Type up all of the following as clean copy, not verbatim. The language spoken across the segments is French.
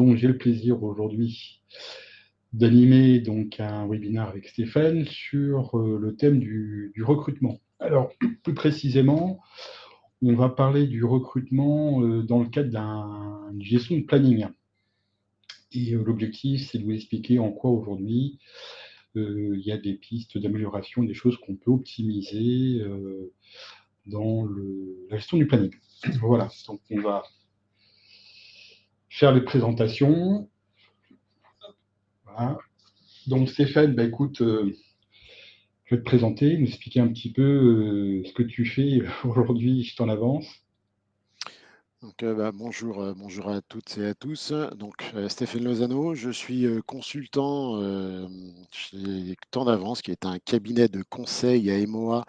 Donc, j'ai le plaisir aujourd'hui d'animer donc un webinaire avec Stéphane sur le thème du recrutement. Alors, plus précisément, on va parler du recrutement dans le cadre d'une gestion de planning. Et l'objectif, c'est de vous expliquer en quoi aujourd'hui il y a des pistes d'amélioration, des choses qu'on peut optimiser dans la gestion du planning. Voilà, donc on va faire les présentations. Voilà. Donc Stéphane, écoute, je vais te présenter, nous expliquer un petit peu ce que tu fais aujourd'hui, je t'en avance. Donc, bonjour, bonjour à toutes et à tous. Donc, Stéphane Lozano, je suis consultant chez Temps d'Avance, qui est un cabinet de conseil à MOA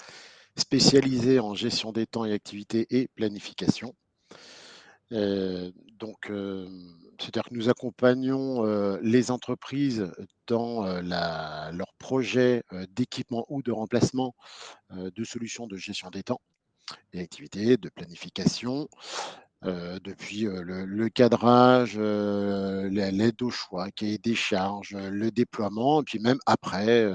spécialisé en gestion des temps et activités et planification. Donc, c'est-à-dire que nous accompagnons les entreprises dans leurs projets d'équipement ou de remplacement de solutions de gestion des temps et activités, de planification. Depuis le cadrage, l'aide au choix, cahier des charges, le déploiement, et puis même après,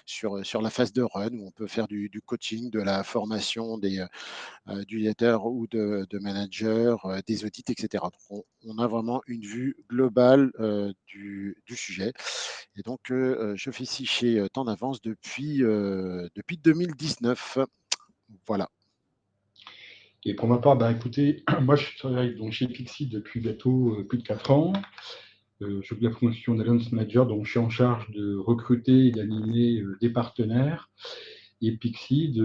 sur la phase de run, où on peut faire du coaching, de la formation d'utilisateurs ou de managers, des audits, etc. Donc, on a vraiment une vue globale du sujet. Et donc, je fais ici chez Temps d'Avance depuis 2019. Voilà. Et pour ma part, écoutez, moi je travaille donc chez Pixie depuis bientôt plus de 4 ans. Je fais la fonction d'Alliance Manager, donc je suis en charge de recruter et d'animer des partenaires. Et Pixie,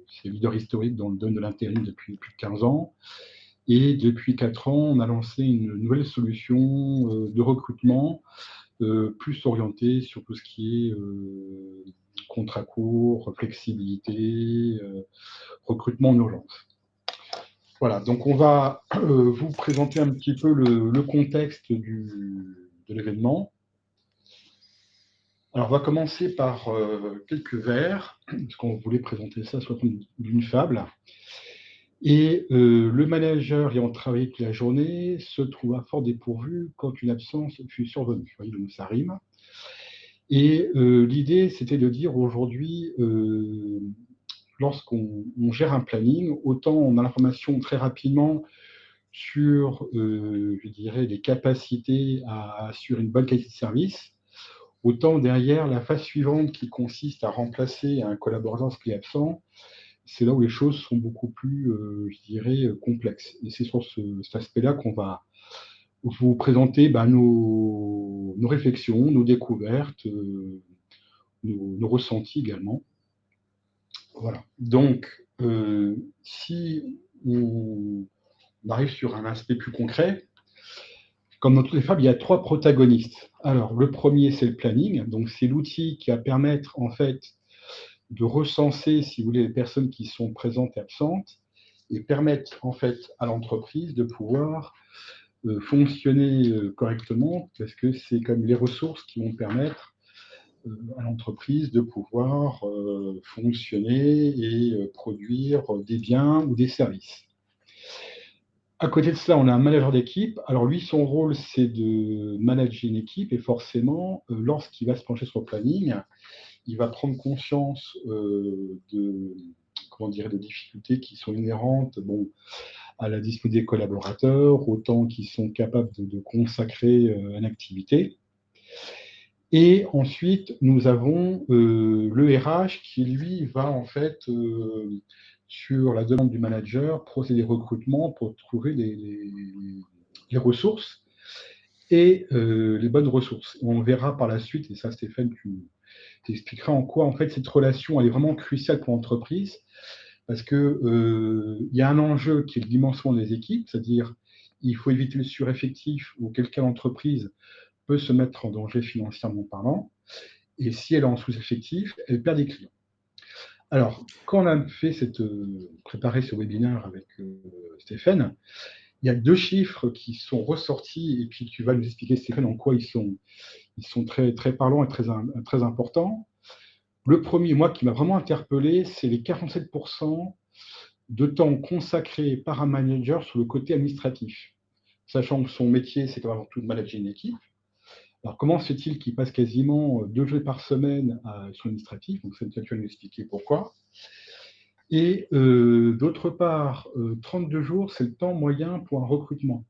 c'est leader historique dans le domaine de l'intérim depuis plus de 15 ans. Et depuis 4 ans, on a lancé une nouvelle solution de recrutement plus orientée sur tout ce qui est contrat court, flexibilité, recrutement en urgence. Voilà, donc on va vous présenter un petit peu le contexte de l'événement. Alors, on va commencer par quelques vers, parce qu'on voulait présenter ça sous la forme d'une fable. Et le manager ayant travaillé toute la journée se trouva fort dépourvu quand une absence fut survenue. Vous voyez, donc ça rime. Et l'idée, c'était de dire aujourd'hui, lorsqu'on gère un planning, autant on a l'information très rapidement sur, je dirais, les capacités à assurer une bonne qualité de service, autant derrière, la phase suivante qui consiste à remplacer un collaborateur qui est absent, c'est là où les choses sont beaucoup plus, je dirais, complexes. Et c'est sur cet aspect-là qu'on va vous présenter nos réflexions, nos découvertes, nos ressentis également. Voilà. Donc, si on arrive sur un aspect plus concret, comme dans toutes les fables, il y a 3 protagonistes. Alors, le premier, c'est le planning. Donc, c'est l'outil qui va permettre, en fait, de recenser, si vous voulez, les personnes qui sont présentes et absentes et permettre, en fait, à l'entreprise de pouvoir fonctionner correctement parce que c'est comme les ressources qui vont permettre à l'entreprise de pouvoir fonctionner et produire des biens ou des services. À côté de cela, on a un manager d'équipe. Alors lui, son rôle, c'est de manager une équipe et forcément, lorsqu'il va se pencher sur le planning, il va prendre conscience de difficultés qui sont inhérentes à la disponibilité des collaborateurs, autant qu'ils sont capables de consacrer une activité. Et ensuite, nous avons le RH qui, lui, va en fait, sur la demande du manager, procéder au recrutement pour trouver les ressources et les bonnes ressources. On verra par la suite, et ça Stéphane, tu t'expliqueras en quoi en fait cette relation elle est vraiment cruciale pour l'entreprise, parce que y a un enjeu qui est le dimension des équipes, c'est-à-dire il faut éviter le sureffectif auquel cas l'entreprise peut se mettre en danger financièrement parlant. Et si elle est en sous-effectif, elle perd des clients. Alors, quand on a préparé ce webinaire avec Stéphane, il y a 2 chiffres qui sont ressortis, et puis tu vas nous expliquer, Stéphane, en quoi ils sont très, très parlants et très importants. Le premier, moi, qui m'a vraiment interpellé, c'est les 47% de temps consacré par un manager sur le côté administratif. sachant que son métier, c'est avant tout de manager une équipe. Alors, comment se fait-il qu'il passe quasiment 2 jours par semaine sur l'administratif? Donc, ça, tu vas nous expliquer pourquoi. Et d'autre part, 32 jours, c'est le temps moyen pour un recrutement.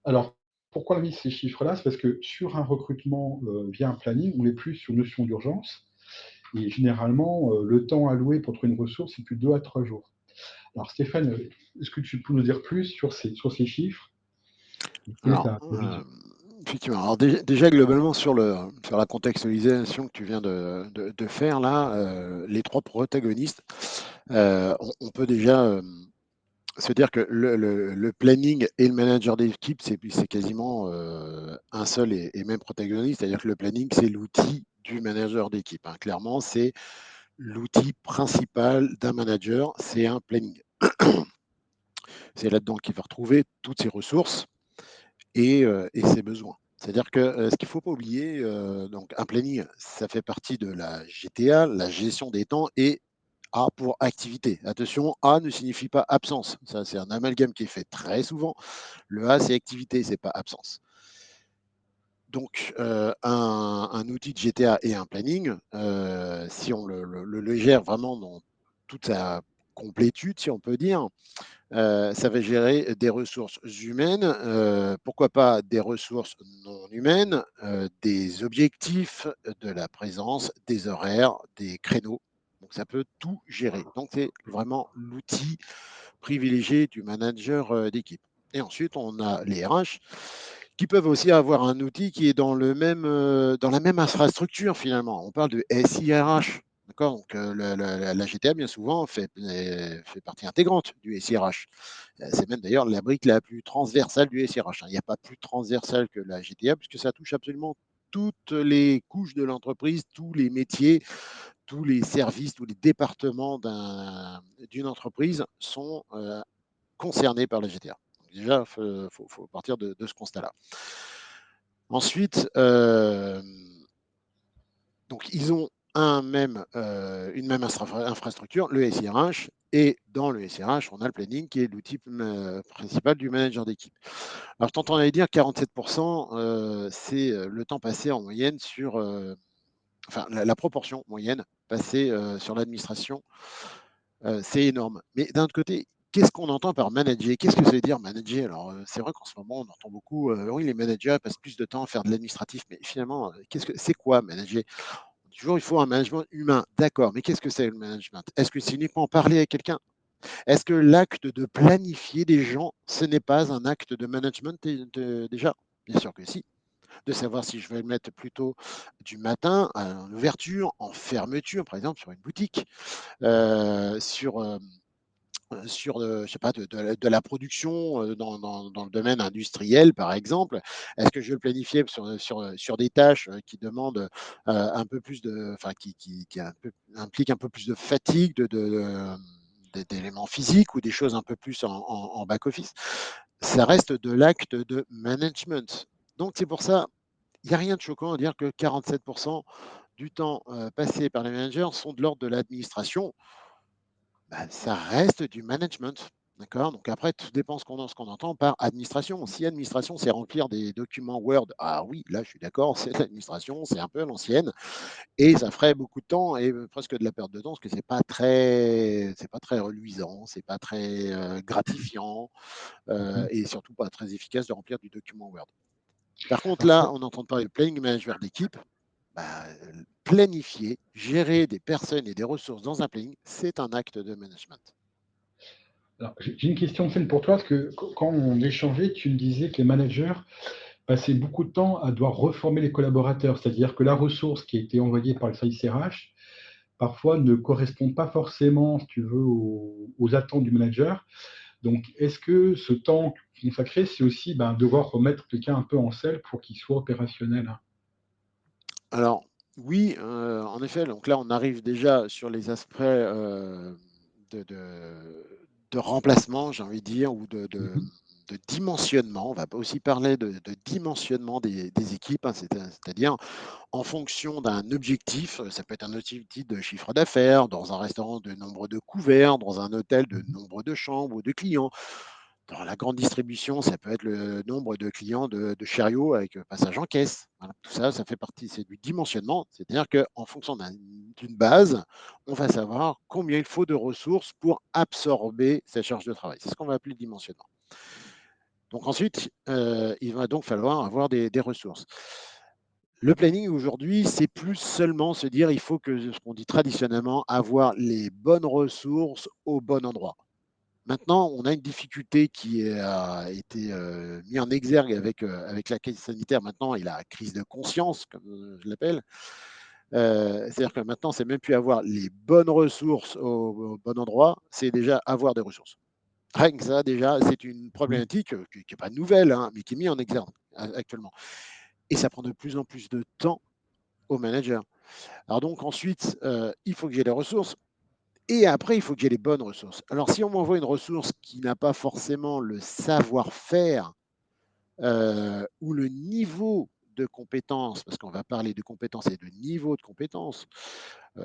Alors, pourquoi on a mis ces chiffres-là? C'est parce que sur un recrutement via un planning, on est plus sur notion d'urgence. Et généralement, le temps alloué pour trouver une ressource, c'est plus 2 à 3 jours. Alors, Stéphane, est-ce que tu peux nous dire plus sur ces chiffres? Quelle est Alors, ta vision? effectivement. Alors déjà, globalement, sur la contextualisation que tu viens de faire là, les trois protagonistes, on peut déjà se dire que le planning et le manager d'équipe, c'est quasiment un seul et même protagoniste. C'est-à-dire que le planning, c'est l'outil du manager d'équipe, hein. Clairement, c'est l'outil principal d'un manager, c'est un planning. C'est là-dedans qu'il va retrouver toutes ses ressources et ses besoins. C'est-à-dire que ce qu'il ne faut pas oublier, donc un planning, ça fait partie de la GTA, la gestion des temps, et A pour activité. Attention, A ne signifie pas absence. Ça, c'est un amalgame qui est fait très souvent. Le A, c'est activité, c'est pas absence. Donc, un outil de GTA et un planning, si on le gère vraiment dans toute sa complétude, si on peut dire, ça va gérer des ressources humaines, pourquoi pas des ressources non humaines, des objectifs, de la présence, des horaires, des créneaux. Donc ça peut tout gérer. Donc c'est vraiment l'outil privilégié du manager d'équipe. Et ensuite, on a les RH qui peuvent aussi avoir un outil qui est dans la même infrastructure finalement. On parle de SIRH. D'accord. Donc, la GTA, bien souvent, fait partie intégrante du SIRH. C'est même d'ailleurs la brique la plus transversale du SIRH. Il n'y a pas plus transversale que la GTA, puisque ça touche absolument toutes les couches de l'entreprise, tous les métiers, tous les services, tous les départements d'une entreprise sont concernés par la GTA. Donc déjà, il faut partir de ce constat-là. Ensuite, donc ils ont une même infrastructure, le SIRH, et dans le SIRH, on a le planning qui est l'outil principal du manager d'équipe. Alors, je t'entendais dire 47%, c'est le temps passé en moyenne sur, enfin, la proportion moyenne passée sur l'administration, c'est énorme. Mais d'un autre côté, qu'est-ce qu'on entend par manager? Qu'est-ce que ça veut dire manager? Alors, c'est vrai qu'en ce moment, on entend beaucoup, oui, les managers passent plus de temps à faire de l'administratif, mais finalement, c'est quoi manager? Toujours, il faut un management humain. D'accord, mais qu'est-ce que c'est le management? Est-ce que c'est uniquement parler avec quelqu'un? Est-ce que l'acte de planifier des gens, ce n'est pas un acte de management déjà? Bien sûr que si. De savoir si je vais le mettre plutôt du matin en ouverture, en fermeture, par exemple sur une boutique, sur je sais pas, de la production dans le domaine industriel, par exemple. Est-ce que je vais le planifier sur des tâches qui demandent un peu plus de, enfin, qui impliquent un peu plus de fatigue, d'éléments physiques ou des choses un peu plus en back-office? Ça reste de l'acte de management. Donc, c'est pour ça, il n'y a rien de choquant à dire que 47% du temps passé par les managers sont de l'ordre de l'administration. Bah, ça reste du management. D'accord. Donc après, tout dépend ce qu'on entend par administration. Si administration, c'est remplir des documents Word, ah oui, là je suis d'accord, c'est l'administration, c'est un peu à l'ancienne, et ça ferait beaucoup de temps et presque de la perte de temps, parce que c'est pas très reluisant, c'est pas très gratifiant, Mhm. et surtout pas très efficace de remplir du document Word. Par contre, Alors, là, on entend parler de planning manager d'équipe. Bah, planifier, gérer des personnes et des ressources dans un planning, c'est un acte de management. j'ai une question simple pour toi, parce que quand on échangeait, tu me disais que les managers passaient beaucoup de temps à devoir reformer les collaborateurs, c'est-à-dire que la ressource qui a été envoyée par le service RH, parfois ne correspond pas forcément, si tu veux, aux attentes du manager. Donc, est-ce que ce temps consacré, c'est aussi devoir remettre quelqu'un un peu en selle pour qu'il soit opérationnel? Alors, oui, en effet, donc là, on arrive déjà sur les aspects de, de- de remplacement, j'ai envie de dire, ou Mhm. de dimensionnement. On va aussi parler de dimensionnement des équipes, hein, c'est-à-dire en fonction d'un objectif. Ça peut être un objectif de chiffre d'affaires, dans un restaurant de nombre de couverts, dans un hôtel de nombre de chambres ou de clients. Dans la grande distribution, ça peut être le nombre de clients de chariots avec passage en caisse. Voilà, tout ça, ça fait partie, c'est du dimensionnement. C'est-à-dire qu'en fonction d'une base, on va savoir combien il faut de ressources pour absorber cette charge de travail. C'est ce qu'on va appeler le dimensionnement. Donc ensuite, il va donc falloir avoir des ressources. Le planning aujourd'hui, c'est plus seulement se dire il faut que, ce qu'on dit traditionnellement, avoir les bonnes ressources au bon endroit. Maintenant, on a une difficulté qui a été mise en exergue avec la crise sanitaire. Maintenant, et la crise de conscience, comme je l'appelle. C'est-à-dire que maintenant, c'est même plus avoir les bonnes ressources au bon endroit, c'est déjà avoir des ressources. Rien que ça, déjà, c'est une Mmh. problématique qui n'est pas nouvelle, hein, mais qui est mise en exergue actuellement. Et ça prend de plus en plus de temps aux managers. Alors donc ensuite, il faut que j'ai les ressources. Et après, il faut que j'ai les bonnes ressources. Alors, si on m'envoie une ressource qui n'a pas forcément le savoir-faire ou le niveau de compétence, parce qu'on va parler de compétences et de niveau de compétences,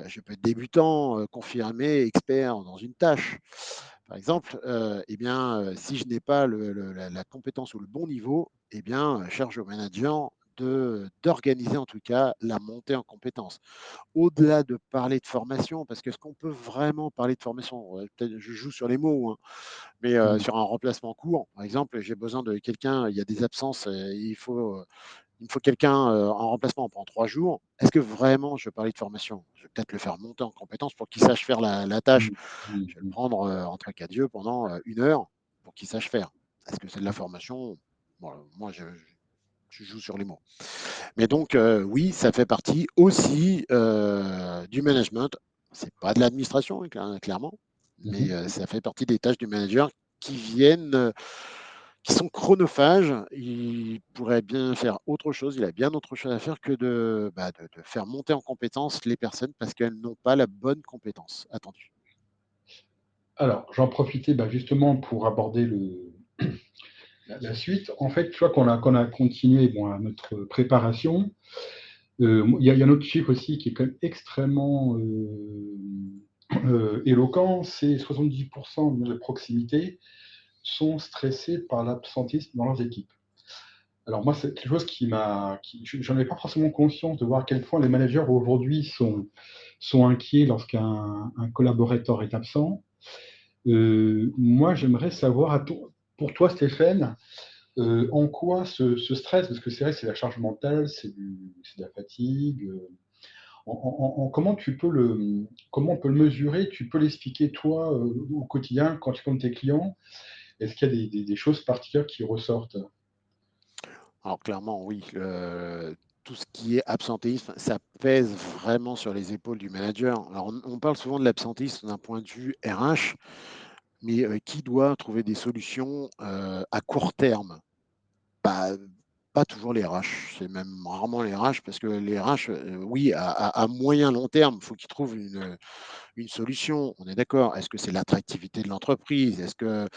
je peux être débutant, confirmé, expert dans une tâche. Par exemple, eh bien, si je n'ai pas la compétence ou le bon niveau, eh bien, charge au manager d'organiser en tout cas la montée en compétences au-delà de parler de formation, parce qu'est-ce qu'on peut vraiment parler de formation? Peut-être je joue sur les mots, hein, mais Mmh. sur un remplacement court, par exemple, j'ai besoin de quelqu'un, il y a des absences, il me faut quelqu'un en remplacement pendant 3 jours. Est-ce que vraiment je veux parler de formation? Je vais peut-être le faire monter en compétence pour qu'il sache faire la tâche. Mmh. Mmh. Je vais le Mmh. prendre entre 4 yeux pendant 1 heure pour qu'il sache faire. Est-ce que c'est de la formation? Voilà, moi, je joue sur les mots. Mais donc, oui, ça fait partie aussi du management. C'est pas de l'administration, hein, clairement, mais Mmh. ça fait partie des tâches du manager qui viennent, qui sont chronophages. Il pourrait bien faire autre chose, il a bien autre chose à faire que de faire monter en compétence les personnes parce qu'elles n'ont pas la bonne compétence attendue. Alors, j'en profitais, bah, justement pour aborder la suite. En fait, tu vois, qu'on a continué, bon, à notre préparation, il y a un autre chiffre aussi qui est quand même extrêmement, éloquent, c'est 70 de proximité sont stressés par l'absentisme dans leurs équipes. Alors moi, c'est quelque chose j'en ai pas forcément conscience de voir à quel point les managers aujourd'hui sont inquiets lorsqu'un collaborateur est absent. Moi, j'aimerais savoir, pour toi, Stéphane, en quoi ce stress, parce que c'est vrai, c'est la charge mentale, c'est de la fatigue. Comment on peut le mesurer? Tu peux l'expliquer, toi, au quotidien, quand tu comptes tes clients? Est-ce qu'il y a des choses particulières qui ressortent? Alors clairement, oui, tout ce qui est absentéisme, ça pèse vraiment sur les épaules du manager. Alors on parle souvent de l'absentéisme d'un point de vue RH, mais qui doit trouver des solutions à court terme? Bah, pas toujours les RH, c'est même rarement les RH parce que les RH, oui, à moyen long terme, il faut qu'ils trouvent une solution. On est d'accord. Est-ce que c'est l'attractivité de l'entreprise? Est-ce qu'il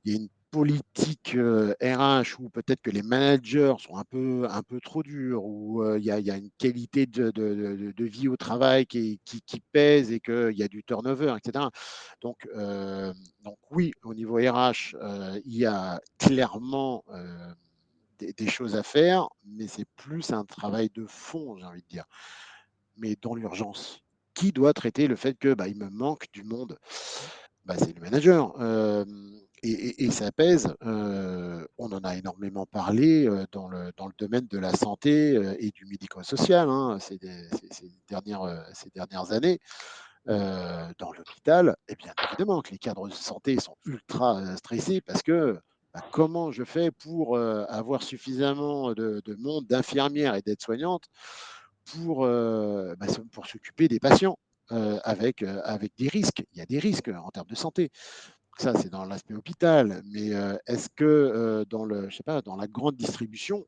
y a une politique RH où peut-être que les managers sont un peu trop durs, ou il y a une qualité de vie au travail qui pèse et qu'il y a du turnover, etc. Donc, donc oui, au niveau RH, il y a clairement des choses à faire, mais c'est plus un travail de fond, j'ai envie de dire. Mais dans l'urgence, qui doit traiter le fait que il me manque du monde? C'est le manager. Et ça pèse. On en a énormément parlé dans le domaine de la santé et du médico-social, hein, ces dernières années. Dans l'hôpital, et bien évidemment que les cadres de santé sont ultra stressés parce que comment je fais pour avoir suffisamment de monde, d'infirmières et d'aides-soignantes pour s'occuper des patients avec des risques. Il y a des risques en termes de santé. Ça, c'est dans l'aspect hôpital. Mais est-ce que je sais pas, dans la grande distribution,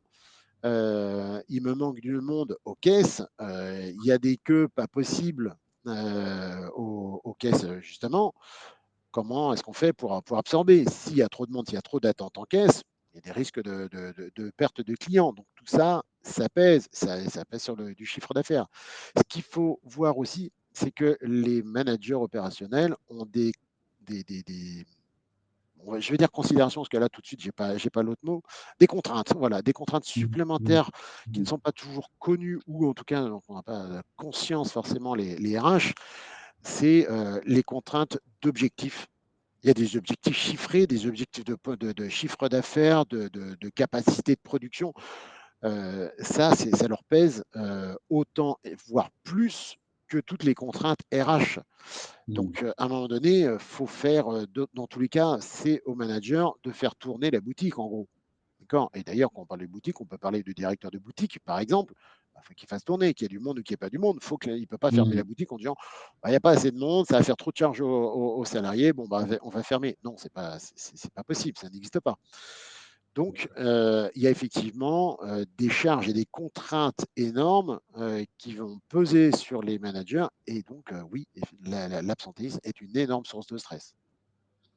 il me manque du monde aux caisses, il y a des queues pas possibles aux caisses, justement. Comment est-ce qu'on fait pour absorber? S'il y a trop de monde, s'il y a trop d'attentes en caisse, il y a des risques de perte de clients. Donc tout ça, ça pèse, ça pèse sur du chiffre d'affaires. Ce qu'il faut voir aussi, c'est que les managers opérationnels ont je vais dire considération, parce que là, tout de suite, j'ai pas l'autre mot, des contraintes, voilà, des contraintes Mmh, mmh, supplémentaires qui ne mmh, sont pas toujours connues ou en tout cas dont on n'a pas conscience forcément les RH, c'est les contraintes d'objectifs. Il y a des objectifs chiffrés, des objectifs de chiffre d'affaires, de capacité de production. Ça, ça leur pèse autant, voire plus que toutes les contraintes RH. mmh. Donc, à un moment donné, il faut faire, dans tous les cas, c'est au manager de faire tourner la boutique, en gros. D'accord. Et d'ailleurs, quand on parle de boutique, on peut parler de directeur de boutique, par exemple. Il faut qu'il fasse tourner, qu'il y ait du monde ou qu'il n'y ait pas du monde. Il ne peut pas fermer la Mmh. boutique en disant bah, il n'y a pas assez de monde, ça va faire trop de charges aux salariés, bon, bah, on va fermer. Non, c'est pas possible, ça n'existe pas. Donc, il y a effectivement des charges et des contraintes énormes qui vont peser sur les managers. Et donc, oui, l'absentéisme est une énorme source de stress.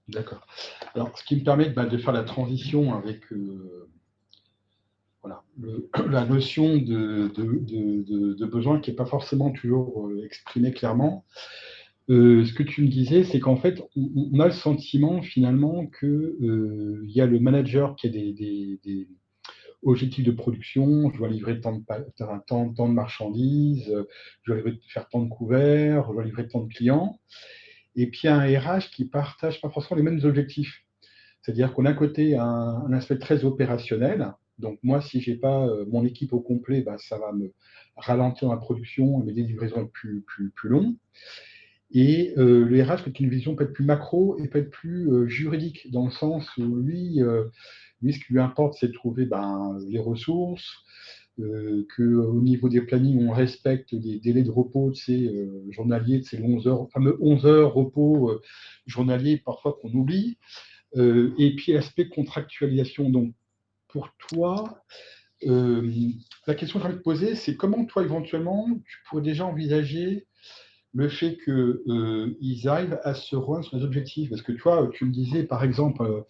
D'accord. Alors, ce qui me permet, bah, de faire la transition avec, voilà, la notion de besoin qui est pas forcément toujours, exprimée clairement. Ce que tu me disais, c'est qu'en fait, on a le sentiment finalement que, il y a le manager qui a des objectifs de production. Je dois livrer tant de marchandises, je dois faire tant de couverts, je dois livrer tant de clients. Et puis un RH qui partage pas forcément les mêmes objectifs. C'est-à-dire qu'on a un côté un aspect très opérationnel. Donc moi, si j'ai pas mon équipe au complet, bah, ça va me ralentir ma production et mes livraisons être plus longues. Et le RH qui a une vision peut-être plus macro et peut-être plus juridique, dans le sens où lui, ce qui lui importe, c'est de trouver ben, les ressources, qu'au niveau des plannings, on respecte les délais de repos journaliers, de ces 11 heures, fameux 11 heures repos journaliers parfois qu'on oublie. Et puis l'aspect contractualisation. Donc pour toi, la question que j'ai envie de poser, c'est comment toi éventuellement tu pourrais déjà envisager le fait qu'ils arrivent à se rejoindre sur les objectifs. Parce que toi, tu me disais par exemple,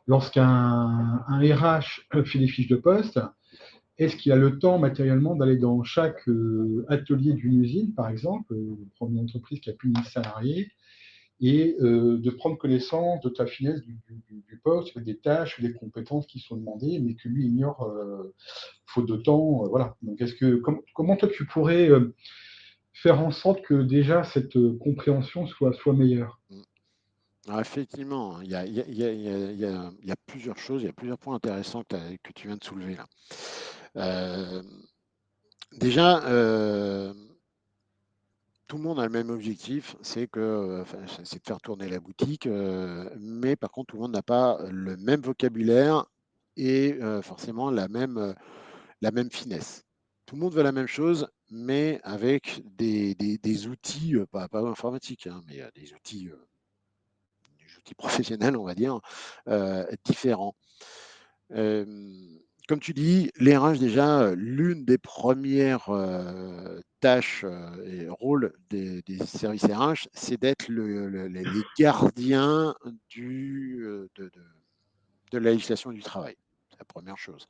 lorsqu'un RH fait des fiches de poste, est-ce qu'il a le temps matériellement d'aller dans chaque atelier d'une usine, par exemple, prendre une entreprise qui a plus de 1000 salariés, et de prendre connaissance de ta finesse du poste, des tâches, des compétences qui sont demandées, mais que lui ignore faute de temps. Voilà. Donc, comment toi tu pourrais faire en sorte que déjà cette compréhension soit meilleure? Mm. Alors, effectivement, il y a plusieurs choses, il y a plusieurs points intéressants que tu viens de soulever là. Euh, déjà, tout le monde a le même objectif, c'est de faire tourner la boutique, mais par contre, tout le monde n'a pas le même vocabulaire et forcément la même finesse. Tout le monde veut la même chose, mais avec des outils, pas informatiques, hein, mais des outils professionnels, on va dire, différents. Euh, Comme tu dis, les RH, déjà, l'une des premières tâches et rôles des services RH, c'est d'être les gardiens de la législation du travail. C'est la première chose.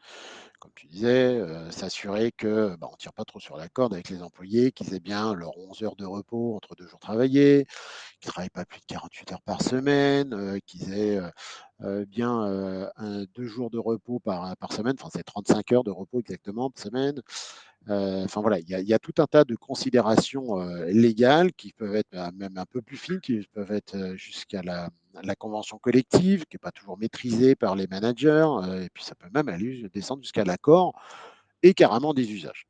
Comme tu disais, s'assurer que on ne tire pas trop sur la corde avec les employés, qu'ils aient bien leurs 11 heures de repos entre deux jours travaillés, qu'ils ne travaillent pas plus de 48 heures par semaine, qu'ils aient bien 2 jours de repos par semaine, enfin c'est 35 heures de repos exactement par semaine. Enfin voilà, il y a tout un tas de considérations légales qui peuvent être même un peu plus fines, qui peuvent être jusqu'à la convention collective, qui n'est pas toujours maîtrisée par les managers, et puis ça peut même aller descendre jusqu'à l'accord et carrément des usages.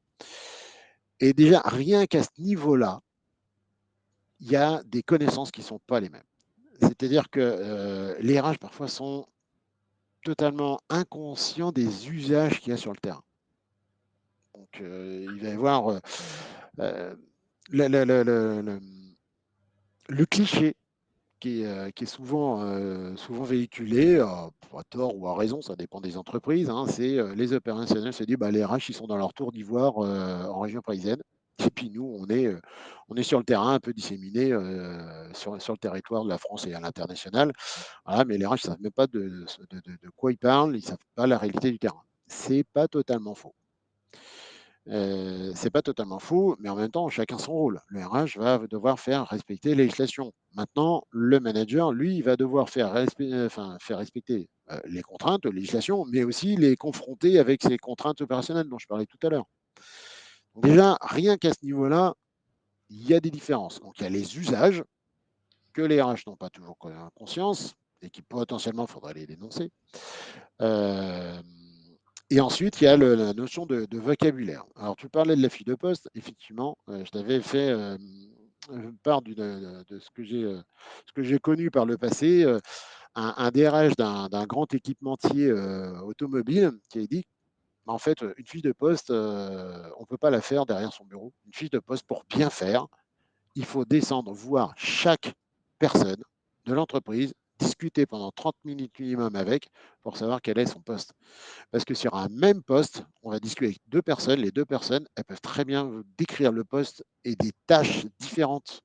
Et déjà, rien qu'à ce niveau-là, il y a des connaissances qui ne sont pas les mêmes. C'est-à-dire que les RH parfois sont totalement inconscients des usages qu'il y a sur le terrain. Donc, il va y avoir euh, le, le, le, le, le cliché qui est souvent véhiculé, à tort ou à raison, ça dépend des entreprises, hein, c'est les opérationnels se disent bah, les RH ils sont dans leur tour d'ivoire en région parisienne. Et puis nous, on est sur le terrain, un peu disséminés sur le territoire de la France et à l'international. Voilà, mais les RH ne savent même pas de quoi ils parlent, ils ne savent pas la réalité du terrain. C'est pas totalement faux. C'est pas totalement faux, mais en même temps, chacun son rôle. Le RH va devoir faire respecter les législations. Maintenant, le manager, lui, il va devoir faire respecter les contraintes, les législations, mais aussi les confronter avec ces contraintes opérationnelles dont je parlais tout à l'heure. Donc déjà, rien qu'à ce niveau-là, il y a des différences. Donc il y a les usages que les RH n'ont pas toujours conscience et qui potentiellement, il faudrait les dénoncer. Euh, Et ensuite, il y a la notion de vocabulaire. Alors, tu parlais de la fiche de poste. Effectivement, je t'avais fait part de ce que j'ai connu par le passé. Un DRH d'un grand équipementier automobile qui a dit, en fait, une fiche de poste, on ne peut pas la faire derrière son bureau. Une fiche de poste, pour bien faire, il faut descendre voir chaque personne de l'entreprise, discuter pendant 30 minutes minimum avec, pour savoir quel est son poste. Parce que sur un même poste, on va discuter avec deux personnes. Les deux personnes, elles peuvent très bien décrire le poste et des tâches différentes.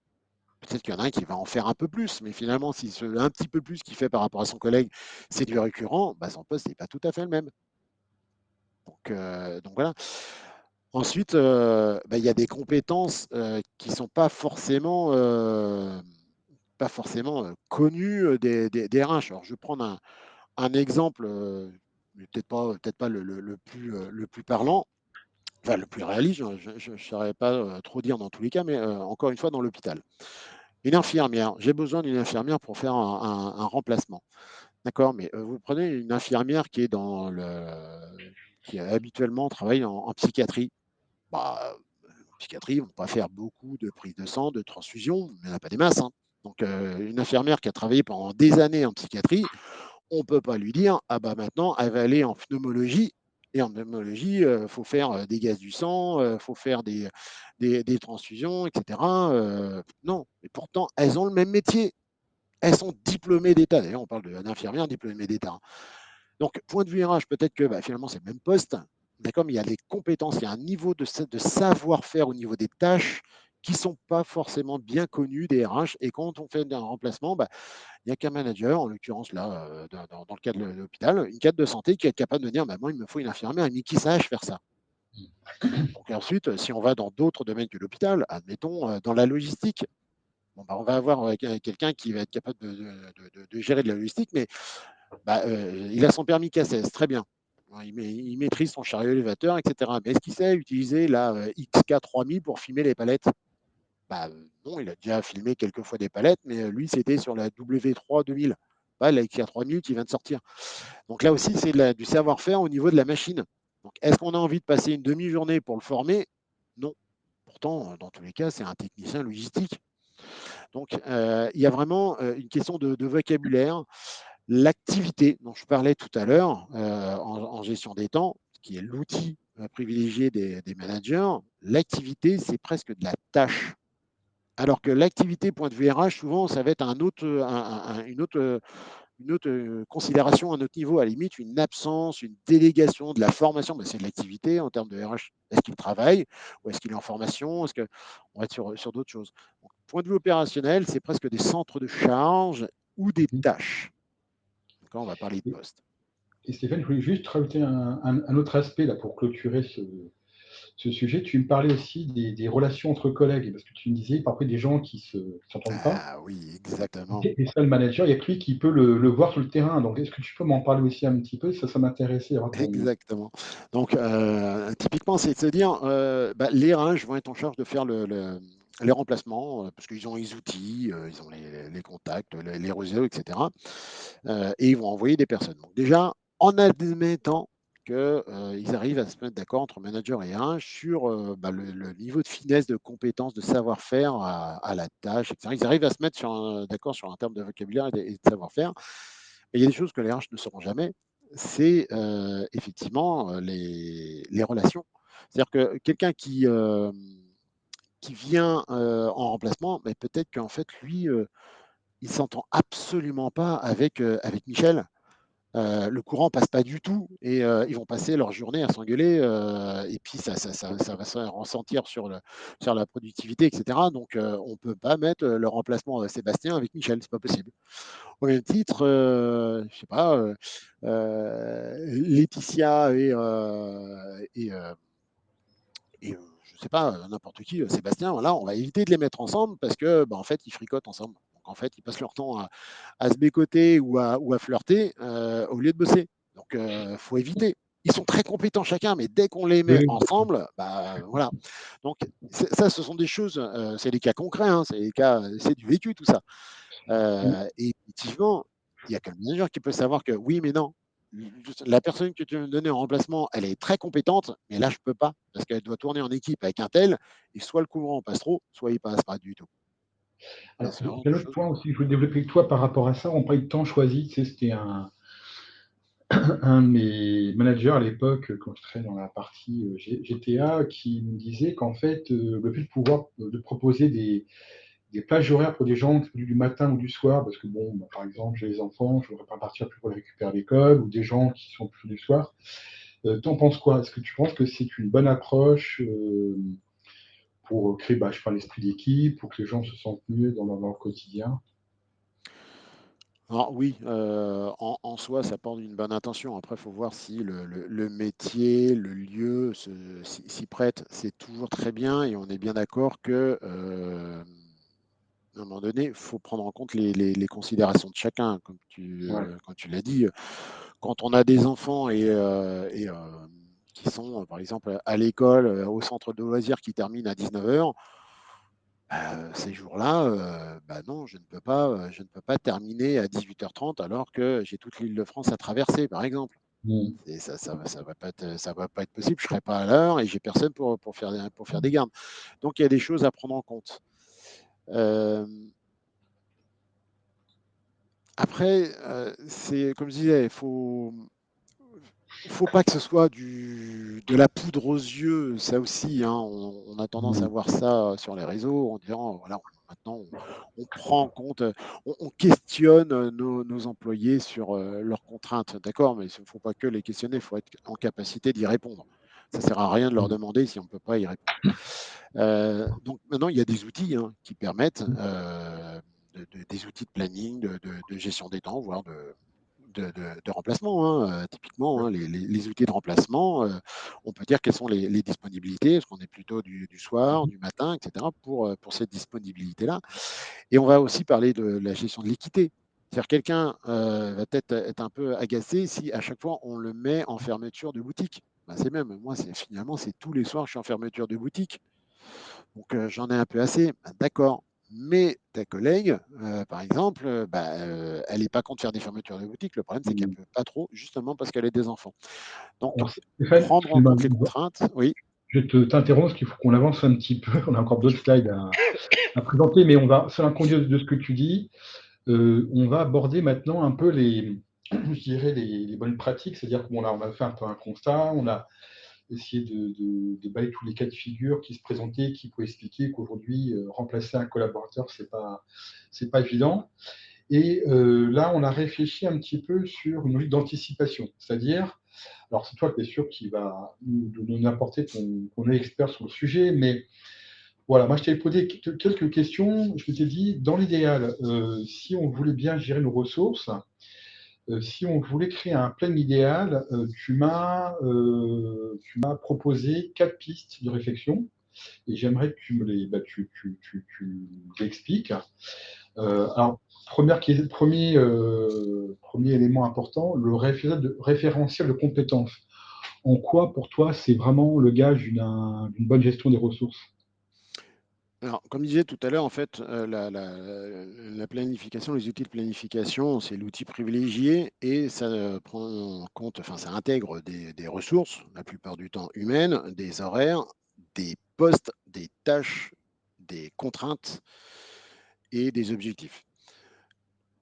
Peut-être qu'il y en a un qui va en faire un peu plus, mais finalement, si ce un petit peu plus qu'il fait par rapport à son collègue, c'est du récurrent, bah, son poste n'est pas tout à fait le même. Donc voilà. Ensuite, bah, il y a des compétences qui ne sont pas forcément connues des RH. Alors, je vais prendre un exemple, peut-être pas le plus parlant, enfin le plus réaliste, je ne saurais pas trop dire dans tous les cas, mais encore une fois, dans l'hôpital. Une infirmière, j'ai besoin d'une infirmière pour faire un remplacement. D'accord, mais vous prenez une infirmière qui habituellement travaille en psychiatrie. Bah, en psychiatrie, ils ne vont pas faire beaucoup de prises de sang, de transfusion, il n'y en a pas des masses, hein. Donc, une infirmière qui a travaillé pendant des années en psychiatrie, on ne peut pas lui dire, ah bah maintenant, elle va aller en pneumologie. Et en pneumologie, il faut faire des gaz du sang, il faut faire des transfusions, etc. Non, et pourtant, elles ont le même métier. Elles sont diplômées d'État. D'ailleurs, on parle d'infirmières diplômées d'État. Donc, point de vue RH, peut-être que bah, finalement, c'est le même poste. D'accord, mais il y a des compétences, il y a un niveau de savoir-faire au niveau des tâches qui ne sont pas forcément bien connus des RH. Et quand on fait un remplacement, bah, il n'y a qu'un manager, en l'occurrence là, dans le cas de l'hôpital, une cadre de santé qui est capable de dire, maman, il me faut une infirmière, mais qui sache faire ça. Donc ensuite, si on va dans d'autres domaines que l'hôpital, admettons dans la logistique, bon, bah, on va avoir quelqu'un qui va être capable de gérer de la logistique, mais bah, il a son permis CACES, très bien. Il maîtrise son chariot élévateur, etc. Mais est-ce qu'il sait utiliser la XK3000 pour filmer les palettes? Bah, non, il a déjà filmé quelques fois des palettes, mais lui, c'était sur la W3 2000, pas la XK3000 qui vient de sortir. Donc là aussi, c'est du savoir-faire au niveau de la machine. Donc, est-ce qu'on a envie de passer une demi-journée pour le former? Non. Pourtant, dans tous les cas, c'est un technicien logistique. Donc, il y a vraiment une question de vocabulaire. L'activité dont je parlais tout à l'heure en gestion des temps, qui est l'outil privilégié des managers, l'activité, c'est presque de la tâche. Alors que l'activité, point de vue RH, souvent, ça va être une autre considération, un autre niveau, à la limite, une absence, une délégation de la formation. Ben, c'est de l'activité en termes de RH. Est-ce qu'il travaille ou est-ce qu'il est en formation? Est-ce qu'on va être sur d'autres choses? Donc, point de vue opérationnel, c'est presque des centres de charge ou des Mhm. tâches. Quand on va parler de Et, poste. et Stéphane, je voulais juste rajouter un autre aspect là, pour clôturer ce sujet. Tu me parlais aussi des relations entre collègues, parce que tu me disais parfois des gens qui ne s'entendent pas. Ah oui, exactement. Et ça, le manager, il n'y a que lui qui peut le voir sur le terrain. Donc, est-ce que tu peux m'en parler aussi un petit peu? Ça m'intéressait d'avoir ton. Exactement. Donc, typiquement, c'est de se dire, bah, les RH vont être en charge de faire les remplacements, parce qu'ils ont les outils, ils ont les contacts, les réseaux, etc. Et ils vont envoyer des personnes. Donc, déjà, en admettant qu'ils arrivent à se mettre d'accord entre manager et RH sur bah, le niveau de finesse, de compétence, de savoir-faire à la tâche, etc. Ils arrivent à se mettre d'accord sur un terme de vocabulaire et de savoir-faire. Et il y a des choses que les RH ne sauront jamais, c'est effectivement les relations. C'est-à-dire que quelqu'un qui vient en remplacement, mais peut-être qu'en fait, lui, il ne s'entend absolument pas avec Michel. Le courant passe pas du tout et ils vont passer leur journée à s'engueuler et puis ça va se ressentir sur la productivité, etc. Donc on ne peut pas mettre le remplacement Sébastien avec Michel, c'est pas possible. Au même titre, je sais pas, Laetitia et Et je ne sais pas, n'importe qui, Sébastien, voilà, on va éviter de les mettre ensemble parce que, en fait, ils fricotent ensemble. Donc, en fait, ils passent leur temps à se bécoter ou à flirter au lieu de bosser. Donc, il faut éviter. Ils sont très compétents chacun, mais dès qu'on les met Oui, ensemble, voilà. Donc, ça, ce sont des choses, c'est des cas concrets, hein, c'est des cas, c'est du vécu tout ça. oui. Et effectivement, il y a que le manager qui peut savoir que oui, mais non. La personne que tu veux me donner en remplacement, elle est très compétente, mais là, je ne peux pas, parce qu'elle doit tourner en équipe avec un tel, et soit le courant passe trop, soit il passe pas du tout. Et Alors, c'est il vraiment y a des un autre choses. point aussi que je voulais développer avec toi par rapport à ça. On parlait de temps choisi. Tu sais, c'était un de mes managers à l'époque, quand je traînais dans la partie GTA, qui me disait qu'en fait, le fait de pouvoir de proposer des plages horaires pour des gens du matin ou du soir, parce que bon, par exemple, j'ai les enfants, je ne voudrais pas partir plus pour les récupérer à l'école, ou des gens qui sont plus du soir. T'en penses quoi? Est-ce que tu penses que c'est une bonne approche pour créer, je sais pas, l'esprit d'équipe, pour que les gens se sentent mieux dans leur quotidien? Alors oui, en soi, ça part d'une bonne intention. Après, il faut voir si le métier, le lieu s'y prête. C'est toujours très bien et on est bien d'accord que à un moment donné, il faut prendre en compte les considérations de chacun, Ouais. comme tu l'as dit. Quand on a des enfants qui sont, par exemple, à l'école, au centre de loisirs qui terminent à 19h, ces jours-là, non, je ne peux pas terminer à 18h30 alors que j'ai toute l'Île-de-France à traverser, par exemple. Mm. Et ça va pas être possible. Je ne serai pas à l'heure et j'ai personne pour faire des gardes. Donc, il y a des choses à prendre en compte. Euh, Après, c'est comme je disais, faut pas que ce soit de la poudre aux yeux, ça aussi, hein, on a tendance à Mm. voir ça sur les réseaux en disant, voilà, maintenant on prend en compte, on questionne nos employés sur leurs contraintes, d'accord, mais il ne faut pas que les questionner, il faut être en capacité d'y répondre. Ça ne sert à rien de leur Mm. demander si on ne peut pas y répondre. Donc maintenant, il y a des outils qui permettent, des outils de planning, de gestion des temps, voire de remplacement, hein, typiquement, hein, les outils de remplacement, on peut dire quelles sont les disponibilités, est-ce qu'on est plutôt du soir, du matin, etc., pour cette disponibilité-là. Et on va aussi parler de la gestion de l'équité. C'est-à-dire quelqu'un va peut-être être un peu agacé si à chaque fois on le met en fermeture de boutique. C'est même, moi, finalement, c'est tous les soirs, je suis en fermeture de boutique. Donc, j'en ai un peu assez. D'accord. Mais ta collègue, par exemple, elle n'est pas contre faire des fermetures de boutique. Le problème, c'est qu'elle ne Mm. peut pas trop, justement parce qu'elle a des enfants. Donc, Alors, Stéphane, prendre en excuse-moi, compte les contraintes, oui. je t'interromps parce qu'il faut qu'on avance un petit peu. On a encore d'autres slides à présenter, mais on va, sur l'inconnu de ce que tu dis, on va aborder maintenant un peu je dirais les bonnes pratiques. C'est-à-dire qu'on on a fait un peu un constat, on a essayé de balayer tous les cas de figure qui se présentaient, qui pouvaient expliquer qu'aujourd'hui, remplacer un collaborateur, c'est pas évident. Et là, on a réfléchi un petit peu sur une logique d'anticipation. C'est-à-dire, alors c'est toi, bien sûr, qui va nous apporter ton expert sur le sujet, mais voilà, moi je t'ai posé quelques questions. Je t'ai dit, dans l'idéal, si on voulait bien gérer nos ressources, si on voulait créer un plan idéal, tu m'as proposé 4 pistes de réflexion et j'aimerais que tu me les expliques. Alors, premier élément important, le référentiel de compétences. En quoi, pour toi, c'est vraiment le gage d'une bonne gestion des ressources? Alors, comme je disais tout à l'heure, en fait, la planification, les outils de planification, c'est l'outil privilégié et ça prend en compte, enfin, ça intègre des ressources, la plupart du temps humaines, des horaires, des postes, des tâches, des contraintes et des objectifs.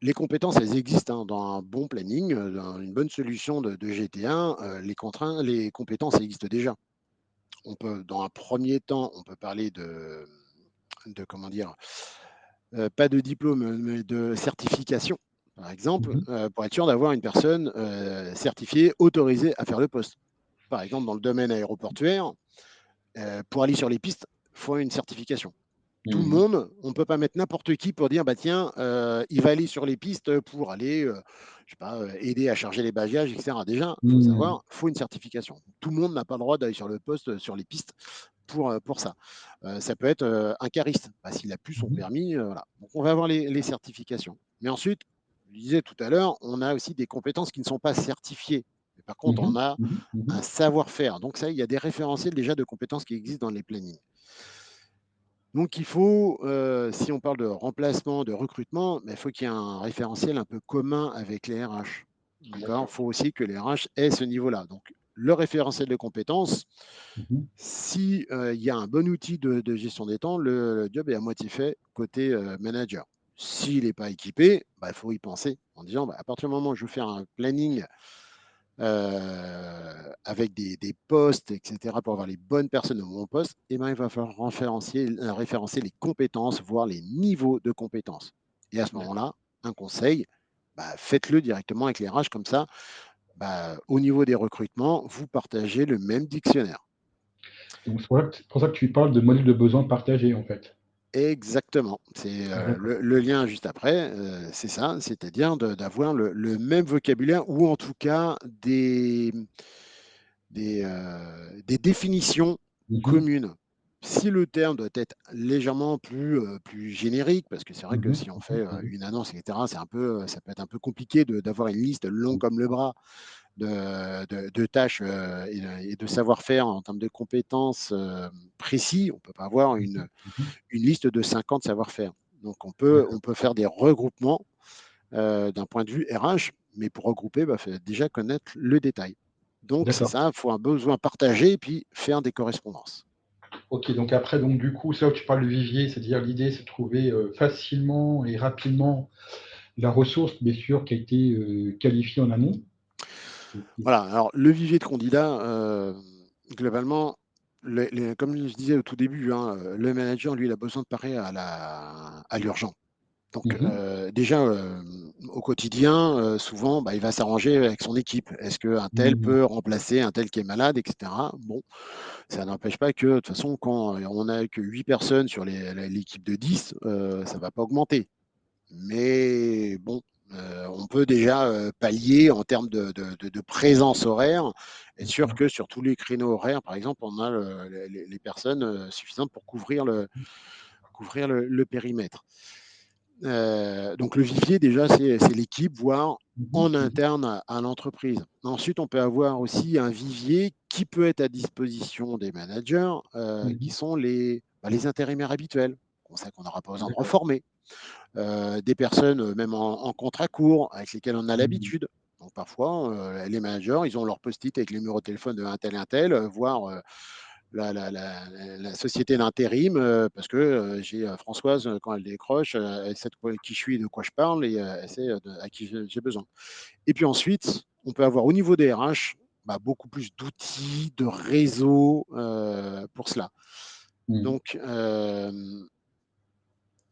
Les compétences, elles existent dans un bon planning, dans une bonne solution de GT1. Les compétences existent déjà. On peut, dans un premier temps, on peut parler comment dire, pas de diplôme, mais de certification, par exemple, Mhm. pour être sûr d'avoir une personne certifiée, autorisée à faire le poste. Par exemple, dans le domaine aéroportuaire, pour aller sur les pistes, il faut une certification. Tout le Mhm. monde, on ne peut pas mettre n'importe qui pour dire, tiens, il va aller sur les pistes pour aller, je sais pas, aider à charger les bagages, etc. Déjà, il faut Mhm. savoir, il faut une certification. Tout le monde n'a pas le droit d'aller sur le poste, sur les pistes, pour ça. Ça peut être un cariste, bah, s'il n'a plus son Mhm. permis. Voilà. Donc, on va avoir les certifications. Mais ensuite, je disais tout à l'heure, on a aussi des compétences qui ne sont pas certifiées. Mais par contre, on Mhm. a Mhm. un Mhm. savoir-faire. Donc, ça, il y a des référentiels déjà de compétences qui existent dans les plannings. Donc, il faut, si on parle de remplacement, de recrutement, il faut qu'il y ait un référentiel un peu commun avec les RH. D'accord. Il D'accord. faut aussi que les RH aient ce niveau-là. Donc, le référentiel de compétences, Mhm. si il y a un bon outil de gestion des temps, le job est à moitié fait côté manager. S'il n'est pas équipé, bah, il faut y penser en disant bah, à partir du moment où je veux faire un planning avec des postes, etc., pour avoir les bonnes personnes au bon poste, eh ben, il va falloir référencer les compétences, voire les niveaux de compétences. Et à ce D'accord. moment-là, un conseil, bah, faites-le directement avec les RH, comme ça, bah, au niveau des recrutements, vous partagez le même dictionnaire. Donc, c'est pour ça que tu parles de modèle de besoin partagé, en fait. Exactement. C'est D'accord. le lien juste après, c'est ça, c'est-à-dire d'avoir le même vocabulaire ou en tout cas des définitions Mhm. communes. Si le terme doit être légèrement plus générique, parce que c'est vrai que Mhm. si on fait Mhm. Mhm. une annonce, etc., ça peut être un peu compliqué d'avoir une liste longue comme le bras de tâches et de savoir-faire en termes de compétences précis. On ne peut pas avoir Mhm. Mhm. une liste de 50 savoir-faire. Donc, on D'accord. peut faire des regroupements d'un point de vue RH, mais pour regrouper, il faut déjà connaître le détail. Donc, c'est D'accord. ça, il faut un besoin partagé et puis faire des correspondances. OK, donc après, donc du coup, c'est là où tu parles de vivier, c'est-à-dire l'idée, c'est de trouver, facilement et rapidement la ressource, bien sûr, qui a été, qualifiée en amont. Et Voilà, alors le vivier de candidats, globalement, comme je disais au tout début, hein, le manager, lui, il a besoin de parer à l'urgent. Donc, mmh. déjà, au quotidien, souvent, bah, il va s'arranger avec son équipe. Est-ce qu'un tel Mmh. peut remplacer un tel qui est malade, et cetera? Bon, ça n'empêche pas que, de toute façon, quand on n'a que 8 personnes sur l'équipe de 10, ça ne va pas augmenter. Mais bon, on peut déjà pallier en termes de présence horaire, être sûr D'accord. que sur tous les créneaux horaires, par exemple, on a les personnes suffisantes pour couvrir le périmètre. Donc le vivier, déjà, c'est l'équipe, voire Mmh. en Mmh. interne à l'entreprise. Ensuite, on peut avoir aussi un vivier qui peut être à disposition des managers, qui Mmh. sont les intérimaires habituels. On sait qu'on n'aura pas besoin de D'accord. reformer. Des personnes, même en contrat court, avec lesquelles on a Mmh. l'habitude. Donc parfois, les managers, ils ont leur post-it avec les numéros de téléphone de un tel, voire la société d'intérim, parce que j'ai Françoise, quand elle décroche, elle sait de quoi, qui je suis et de quoi je parle, et elle sait à qui j'ai besoin. Et puis ensuite, on peut avoir au niveau des RH bah, beaucoup plus d'outils, de réseaux pour cela. Mmh. Donc,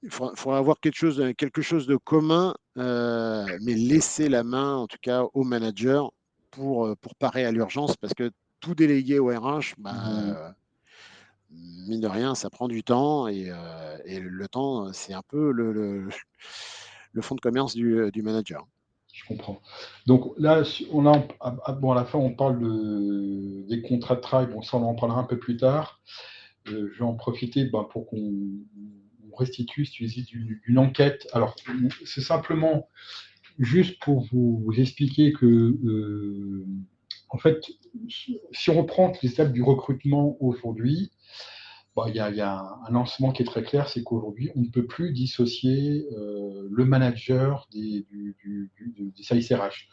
il faudra avoir quelque chose de commun, mais laisser la main, en tout cas, au manager pour parer à l'urgence, parce que tout délégué au RH, Mmh. bah, mine de rien, ça prend du temps et le temps, c'est un peu le fonds de commerce du manager. Je comprends. Donc là, on a bon, à la fin, on parle des contrats de travail. Bon, ça, on en parlera un peu plus tard. Je vais en profiter, bah, pour qu'on on restitue, si tu veux, une enquête. Alors, c'est simplement juste pour vous expliquer que, en fait, si on reprend les étapes du recrutement aujourd'hui, bah, il y a un lancement qui est très clair, c'est qu'aujourd'hui, on ne peut plus dissocier le manager des services RH.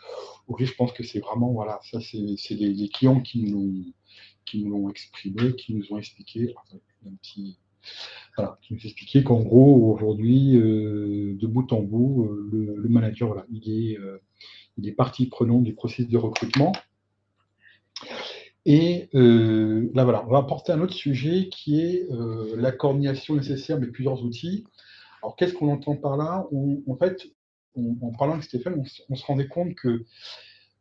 Aujourd'hui, je pense que c'est vraiment, voilà, ça, c'est les clients qui nous l'ont exprimé, qui nous ont expliqué, enfin, un petit, voilà, qui nous expliquait qu'en gros, aujourd'hui, de bout en bout, le manager, voilà, il est partie prenante du processus de recrutement. Et là, voilà, on va apporter un autre sujet qui est la coordination nécessaire de plusieurs outils. Alors, qu'est-ce qu'on entend par là? En fait, en parlant avec Stéphane, on se rendait compte que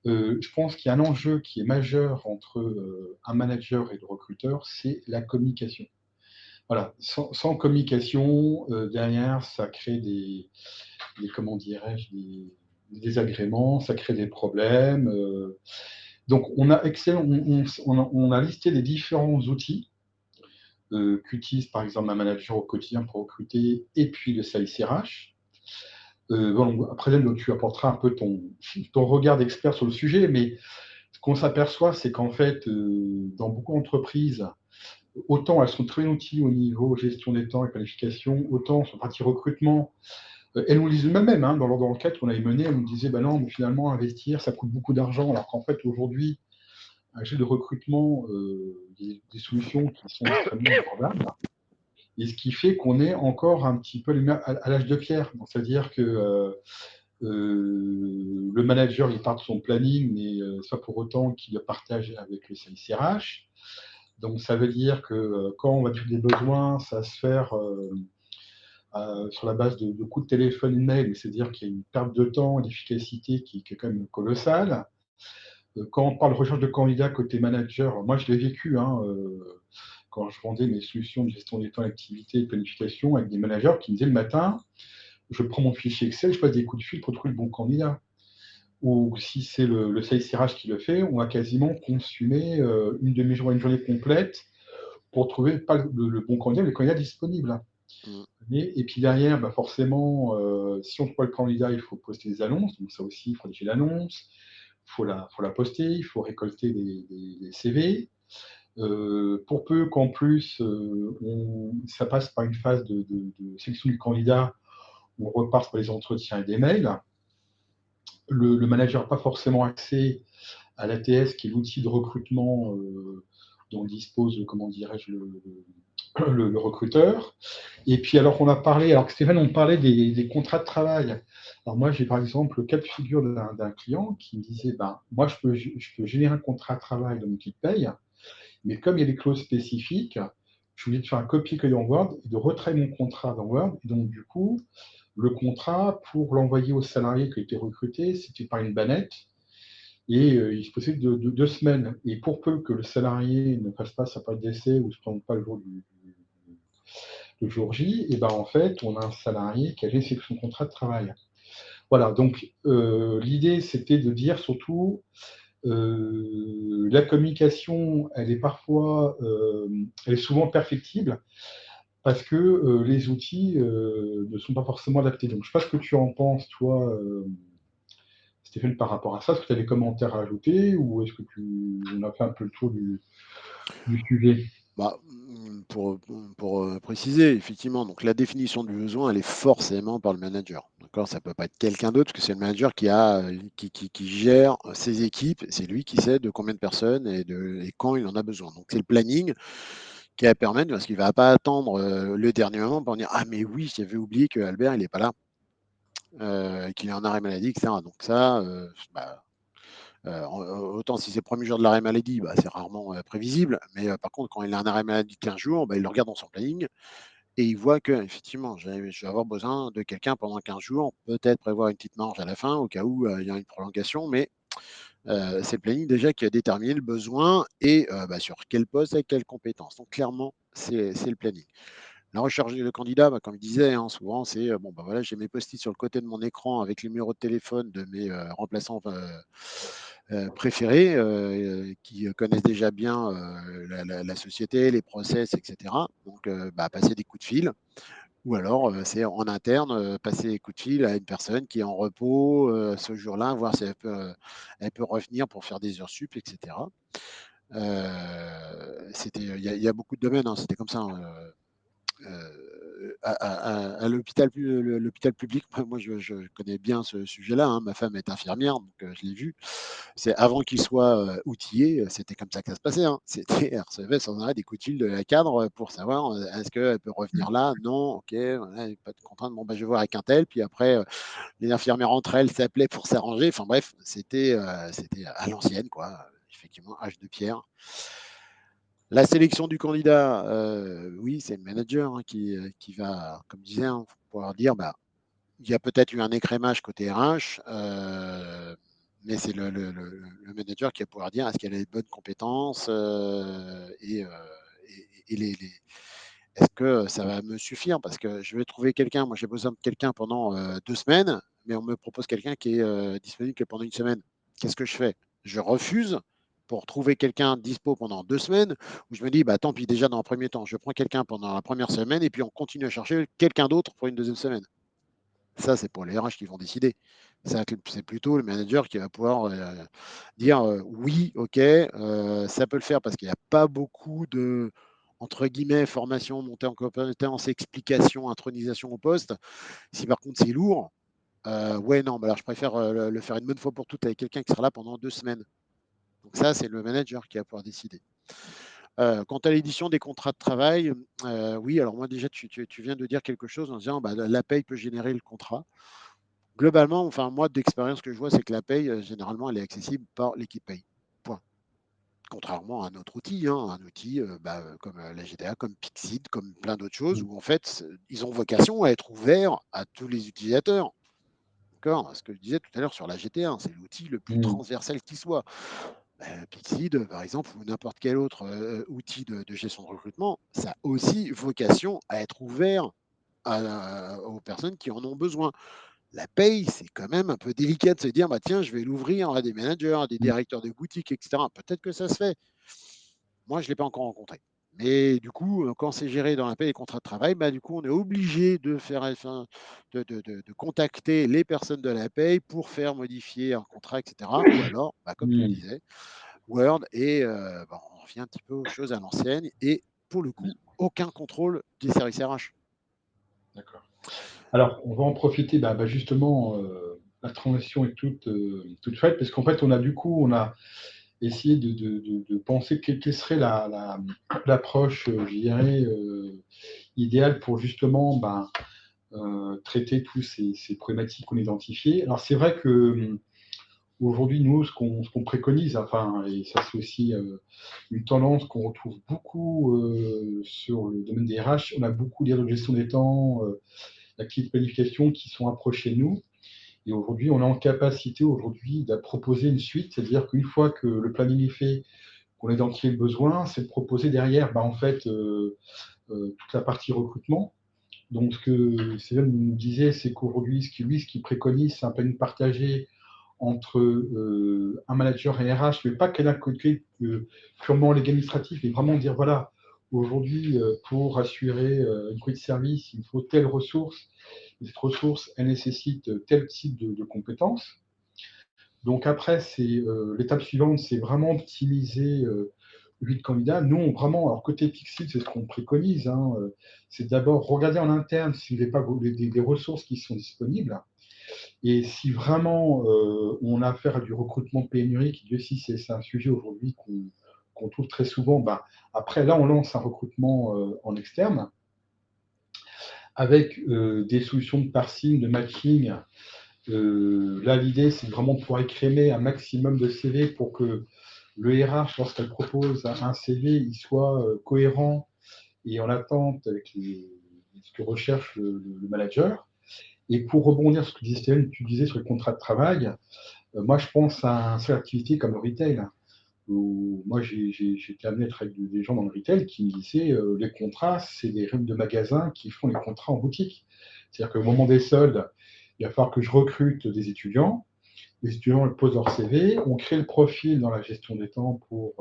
je pense qu'il y a un enjeu qui est majeur entre un manager et le recruteur, c'est la communication. Voilà, sans communication, derrière, ça crée comment dirais-je, des désagréments, ça crée des problèmes. Donc, on a listé les différents outils qu'utilise par exemple un manager au quotidien pour recruter, et puis le sales RH. Bon, après, donc, tu apporteras un peu ton regard d'expert sur le sujet, mais ce qu'on s'aperçoit, c'est qu'en fait, dans beaucoup d'entreprises, autant elles sont très outils au niveau gestion des temps et planification, autant sur la partie recrutement, elles nous le disent elles-mêmes, hein, dans l'enquête qu'on avait menée, elles nous disaient, ben non, mais finalement, investir, ça coûte beaucoup d'argent, alors qu'en fait, aujourd'hui, un jeu de recrutement, des solutions qui sont extrêmement abordables. Et ce qui fait qu'on est encore un petit peu à l'âge de pierre. C'est-à-dire que le manager, il part de son planning, mais c'est pas pour autant qu'il le partage avec le CRH. Donc, ça veut dire que quand on va dire des besoins, ça va se faire sur la base de coups de téléphone et de mail, c'est-à-dire qu'il y a une perte de temps et d'efficacité qui est quand même colossale. Quand on parle de recherche de candidats côté manager, moi je l'ai vécu quand je vendais mes solutions de gestion des temps d'activité et de planification avec des managers qui me disaient le matin, je prends mon fichier Excel, je passe des coups de fil pour trouver le bon candidat. Ou si c'est le sales RH qui le fait, on va quasiment consumer une demi-journée, une journée complète pour trouver pas le bon candidat, mais le candidat disponible. Et puis derrière, bah forcément, si on trouve pas le candidat, il faut poster des annonces. Donc ça aussi, il faut rédiger l'annonce, il faut la poster, il faut récolter des CV. Pour peu qu'en plus, ça passe par une phase de sélection du candidat où on repart par les entretiens et des mails. Le manager n'a pas forcément accès à l'ATS, qui est l'outil de recrutement dont dispose, comment dirais-je, le recruteur. Et puis, alors qu'on a parlé, alors que Stéphane, on parlait des contrats de travail. Alors moi, j'ai par exemple le cas de figure d'un client qui me disait, ben, moi, je peux générer un contrat de travail dans mon outil de paye, mais comme il y a des clauses spécifiques, je suis obligé de faire un copier-coller dans Word et de retraiter mon contrat dans Word. Et donc, du coup, le contrat, pour l'envoyer au salarié qui a été recruté, c'était par une bannette. Et il se possède de 2 semaines. Et pour peu que le salarié ne fasse pas sa période d'essai ou ne se présente pas le jour J, et ben en fait, on a un salarié qui a laissé son contrat de travail. Voilà, donc l'idée, c'était de dire surtout, la communication, elle est parfois, elle est souvent perfectible parce que les outils ne sont pas forcément adaptés. Donc, je ne sais pas ce que tu en penses, toi, Stéphane, par rapport à ça. Est-ce que tu as des commentaires à ajouter ou est-ce que on a fait un peu le tour du sujet? Bah, pour préciser, effectivement, donc la définition du besoin, elle est forcément par le manager. D'accord? Ça ne peut pas être quelqu'un d'autre, parce que c'est le manager qui gère ses équipes. C'est lui qui sait de combien de personnes et quand il en a besoin. Donc, c'est le planning qui va permettre, parce qu'il ne va pas attendre le dernier moment pour dire ah, mais oui, j'avais oublié que Albert, il n'est pas là, qu'il est en arrêt maladie, etc. Donc, ça, bah, autant si c'est le premier jour de l'arrêt maladie, bah, c'est rarement prévisible. Mais par contre, quand il a un arrêt maladie de 15 jours, bah, il le regarde dans son planning et il voit que effectivement, je vais avoir besoin de quelqu'un pendant 15 jours, peut-être prévoir une petite marge à la fin au cas où il y a une prolongation, mais c'est le planning déjà qui a déterminé le besoin et bah, sur quel poste, avec quelles compétences. Donc clairement, c'est le planning. La recherche de candidat, bah, comme je disais, hein, souvent, c'est bon, bah, voilà, j'ai mes post-it sur le côté de mon écran avec les numéros de téléphone de mes remplaçants préférés qui connaissent déjà bien la société, les process, etc. Donc, bah, passer des coups de fil. Ou alors, c'est en interne, passer des coups de fil à une personne qui est en repos ce jour-là, voir si elle peut revenir pour faire des heures sup, etc. Il y a beaucoup de domaines, hein, c'était comme ça. Hein, à l'hôpital public, moi je connais bien ce sujet-là. Hein. Ma femme est infirmière, donc je l'ai vu. C'est avant qu'il soit outillé, c'était comme ça que ça se passait. Hein. C'était, elle recevait sans arrêt des coups de fil de la cadre pour savoir est-ce qu'elle peut revenir là. Non, ok, voilà, pas de contrainte. Bon, bah, je vais voir avec un tel. Puis après, les infirmières entre elles s'appelaient pour s'arranger. Enfin bref, c'était à l'ancienne, quoi. Effectivement, âge de pierre. La sélection du candidat, oui, c'est le manager hein, qui va, comme je disais, hein, pouvoir dire, bah, il y a peut-être eu un écrémage côté RH, mais c'est le manager qui va pouvoir dire est-ce qu'elle a les bonnes compétences est-ce que ça va me suffire parce que je vais trouver quelqu'un, moi j'ai besoin de quelqu'un pendant 2 semaines, mais on me propose quelqu'un qui est disponible que pendant une semaine. Qu'est-ce que je fais? Je refuse pour trouver quelqu'un dispo pendant 2 semaines, où je me dis, bah, tant pis, déjà dans un premier temps, je prends quelqu'un pendant la première semaine et puis on continue à chercher quelqu'un d'autre pour une deuxième semaine. Ça, c'est pour les RH qui vont décider. C'est plutôt le manager qui va pouvoir dire oui, ok, ça peut le faire parce qu'il n'y a pas beaucoup de, entre guillemets, formation, montée en compétence, explication, intronisation au poste. Si par contre c'est lourd, ouais, non, bah alors je préfère le faire une bonne fois pour toutes avec quelqu'un qui sera là pendant 2 semaines. Donc ça, c'est le manager qui va pouvoir décider. Quant à l'édition des contrats de travail, oui, alors moi déjà, tu viens de dire quelque chose en disant bah, la paye peut générer le contrat. Globalement, enfin moi, d'expérience que je vois, c'est que la paye, généralement, elle est accessible par l'équipe paye. Point. Contrairement à un autre outil, hein, un outil comme la GTA, comme Pixid, comme plein d'autres choses, où en fait, ils ont vocation à être ouverts à tous les utilisateurs. D'accord. Ce que je disais tout à l'heure sur la GTA, c'est l'outil le plus transversal qui soit. Pixid, par exemple, ou n'importe quel autre outil de gestion de recrutement, ça a aussi vocation à être ouvert aux personnes qui en ont besoin. La paye, c'est quand même un peu délicat de se dire, bah, tiens, je vais l'ouvrir à des managers, à des directeurs de boutique, etc. Peut-être que ça se fait. Moi, je ne l'ai pas encore rencontré. Mais du coup, quand c'est géré dans la paie et contrat de travail, bah, du coup, on est obligé de faire, de contacter les personnes de la paie pour faire modifier un contrat, etc. Ou alors, bah, comme tu le disais, Word et bah, on revient un petit peu aux choses à l'ancienne et pour le coup, aucun contrôle des services RH. D'accord. Alors, on va en profiter, justement, la transition est toute faite, parce qu'en fait, on a essayé de penser quelle serait l'approche, je dirais, idéale pour justement traiter tous ces problématiques qu'on a identifiées. Alors, c'est vrai que aujourd'hui, nous, ce qu'on préconise, enfin, et ça c'est aussi une tendance qu'on retrouve beaucoup sur le domaine des RH, on a beaucoup de gestion des temps, d'activités de planification qui sont approchés de nous. Et aujourd'hui, on est en capacité aujourd'hui de proposer une suite, c'est-à-dire qu'une fois que le planning est fait, qu'on a identifié le besoin, c'est de proposer derrière, en fait, toute la partie recrutement. Donc, ce que Céline nous disait, c'est qu'aujourd'hui, ce qu'il préconise, c'est un planning partagé entre un manager et RH, mais pas qu'elle a côté purement administratif, mais vraiment dire voilà, aujourd'hui, pour assurer une qualité de service, il faut telle ressource, et cette ressource, elle nécessite tel type de compétences. Donc après, l'étape suivante, c'est vraiment optimiser 8 candidats. Nous, vraiment, alors côté Pixel, c'est ce qu'on préconise, hein, c'est d'abord regarder en interne s'il n'y a pas des ressources qui sont disponibles. Et si vraiment on a affaire à du recrutement pénurique, Dieu sait si c'est un sujet aujourd'hui qu'on trouve très souvent, après là on lance un recrutement en externe avec des solutions de parsing, de matching. Là l'idée c'est vraiment de pouvoir écrémer un maximum de CV pour que le RH, lorsqu'elle propose un CV, il soit cohérent et en attente avec ce que recherche le manager. Et pour rebondir sur ce que tu disais sur les contrats de travail, moi, je pense à une seule activité comme le retail, où moi, j'ai été amené à travailler avec des gens dans le retail qui me disaient les contrats, c'est des règles de magasins qui font les contrats en boutique. C'est-à-dire qu'au moment des soldes, il va falloir que je recrute des étudiants. Les étudiants ils posent leur CV, on crée le profil dans la gestion des temps pour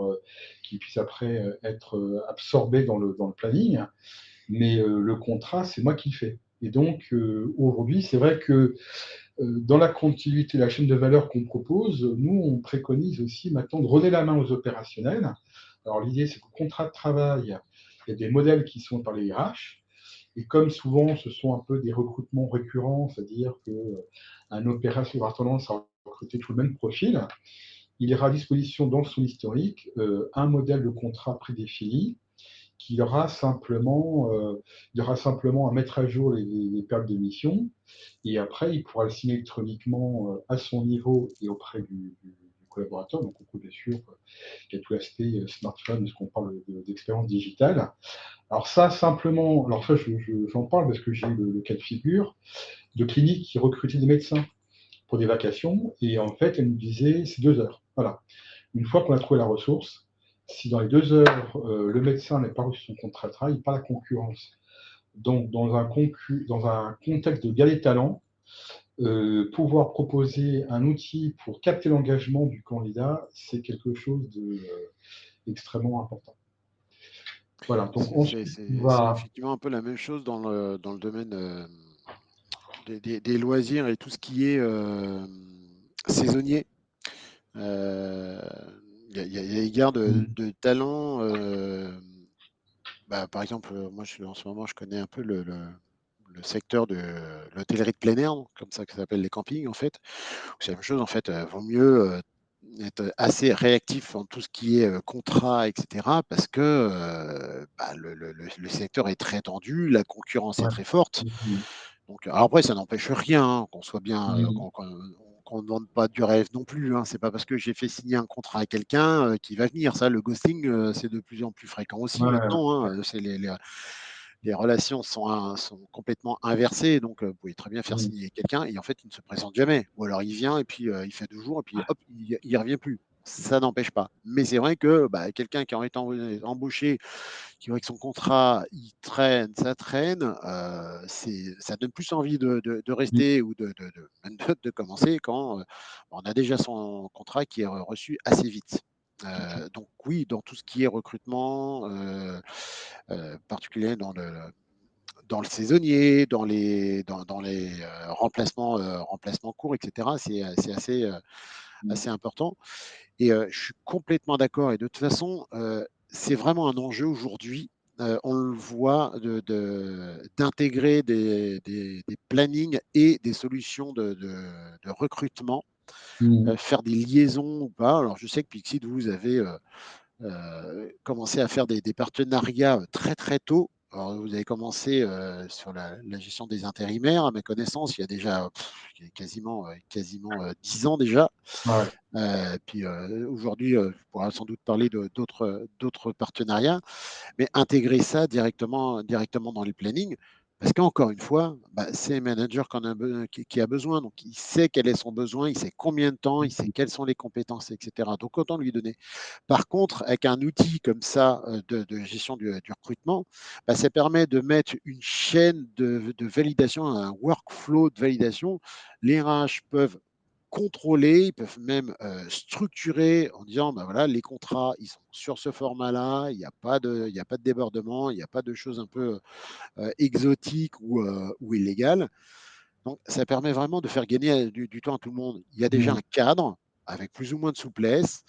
qu'ils puissent après être absorbés dans le planning. Mais le contrat, c'est moi qui le fais. Et donc, aujourd'hui, c'est vrai que dans la continuité de la chaîne de valeur qu'on propose, nous, on préconise aussi maintenant de redonner la main aux opérationnels. Alors, l'idée, c'est qu'au contrat de travail, il y a des modèles qui sont par les RH. Et comme souvent, ce sont un peu des recrutements récurrents, c'est-à-dire qu'un opérateur aura tendance à recruter tout le même profil, il aura à disposition dans son historique un modèle de contrat prédéfini qu'il aura simplement à mettre à jour les pertes d'émission. Et après, il pourra le signer électroniquement à son niveau et auprès du collaborateur. Donc, on peut bien sûr, il y a tout l'aspect smartphone, parce qu'on parle d'expérience digitale. Alors ça, simplement, alors ça, j'en parle parce que j'ai eu le cas de figure de cliniques qui recrutaient des médecins pour des vacations. Et en fait, elle nous disait, c'est 2 heures. Voilà. Une fois qu'on a trouvé la ressource, si dans les 2 heures, le médecin n'a pas reçu son contrat de travail, il part la concurrence. Donc, dans un contexte de galet talent, pouvoir proposer un outil pour capter l'engagement du candidat, c'est quelque chose d'extrêmement important. Voilà, donc ensuite, on C'est va... effectivement un peu la même chose dans le domaine des loisirs et tout ce qui est saisonnier. Il y a des guerres de talents. Par exemple, moi, en ce moment, je connais un peu le secteur de l'hôtellerie de plein air, donc, comme ça que ça s'appelle les campings, en fait. C'est la même chose, en fait. Vaut mieux être assez réactif en tout ce qui est contrat, etc. Parce que le secteur est très tendu, la concurrence est Ouais. très forte. Donc, alors après, ça n'empêche rien, hein, qu'on soit bien, qu'on ne vende pas du rêve non plus. Hein. C'est pas parce que j'ai fait signer un contrat à quelqu'un qui va venir. Ça, le ghosting, c'est de plus en plus fréquent aussi Ouais, maintenant. Hein. C'est les relations sont complètement inversées. Donc, vous pouvez très bien faire signer quelqu'un et en fait, il ne se présente jamais. Ou alors, il vient et puis il fait 2 jours et puis hop, il ne revient plus. Ça n'empêche pas. Mais c'est vrai que quelqu'un qui a été embauché, qui voit que son contrat, il traîne, ça traîne, ça donne plus envie de rester ou de commencer quand on a déjà son contrat qui est reçu assez vite. Donc oui, dans tout ce qui est recrutement, particulier dans le saisonnier, dans les remplacements courts, etc., c'est assez important. Et je suis complètement d'accord. Et de toute façon, c'est vraiment un enjeu aujourd'hui. On le voit d'intégrer des plannings et des solutions de recrutement, faire des liaisons ou pas. Alors, je sais que Pixid, vous avez commencé à faire des partenariats très très tôt. Alors, vous avez commencé sur la gestion des intérimaires, à ma connaissance, il y a déjà quasiment 10 ans déjà. ouais. Puis aujourd'hui, on pourra sans doute parler d'autres partenariats, mais intégrer ça directement dans les plannings, parce qu'encore une fois, c'est un manager qui a besoin, donc il sait quel est son besoin, il sait combien de temps, il sait quelles sont les compétences, etc. Donc autant lui donner. Par contre, avec un outil comme ça de gestion du recrutement, ça permet de mettre une chaîne de validation, un workflow de validation. Les RH peuvent contrôler, ils peuvent même structurer en disant voilà, les contrats, ils sont sur ce format-là, il n'y a pas de débordement, il n'y a pas de choses un peu exotiques ou illégales. Donc, ça permet vraiment de faire gagner du temps à tout le monde. Il y a déjà un cadre avec plus ou moins de souplesse,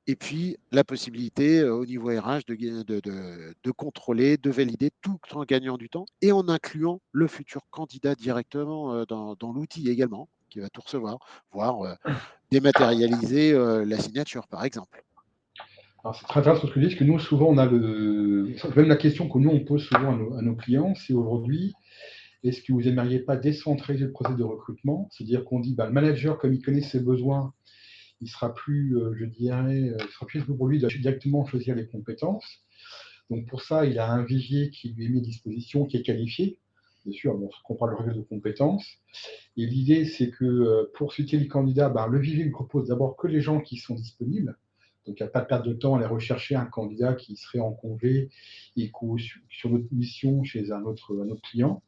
et puis la possibilité au niveau RH de contrôler, de valider, tout en gagnant du temps et en incluant le futur candidat directement dans l'outil également, qui va tout recevoir, voire dématérialiser la signature, par exemple. Alors, c'est très intéressant ce que tu dis, parce que nous, souvent, on a même la question que nous, on pose souvent à nos clients, c'est aujourd'hui, est-ce que vous n'aimeriez pas décentraliser le processus de recrutement? C'est-à-dire qu'on dit, le manager, comme il connaît ses besoins, il sera plus, je dirais, il sera plus pour lui de directement choisir les compétences. Donc, pour ça, il a un vivier qui lui est mis à disposition, qui est qualifié. Bien sûr, on parle de registre de compétences. Et l'idée, c'est que pour citer les candidats, le vivier ne propose d'abord que les gens qui sont disponibles. Donc, il n'y a pas de perte de temps à aller rechercher un candidat qui serait en congé et sur notre mission chez un autre client.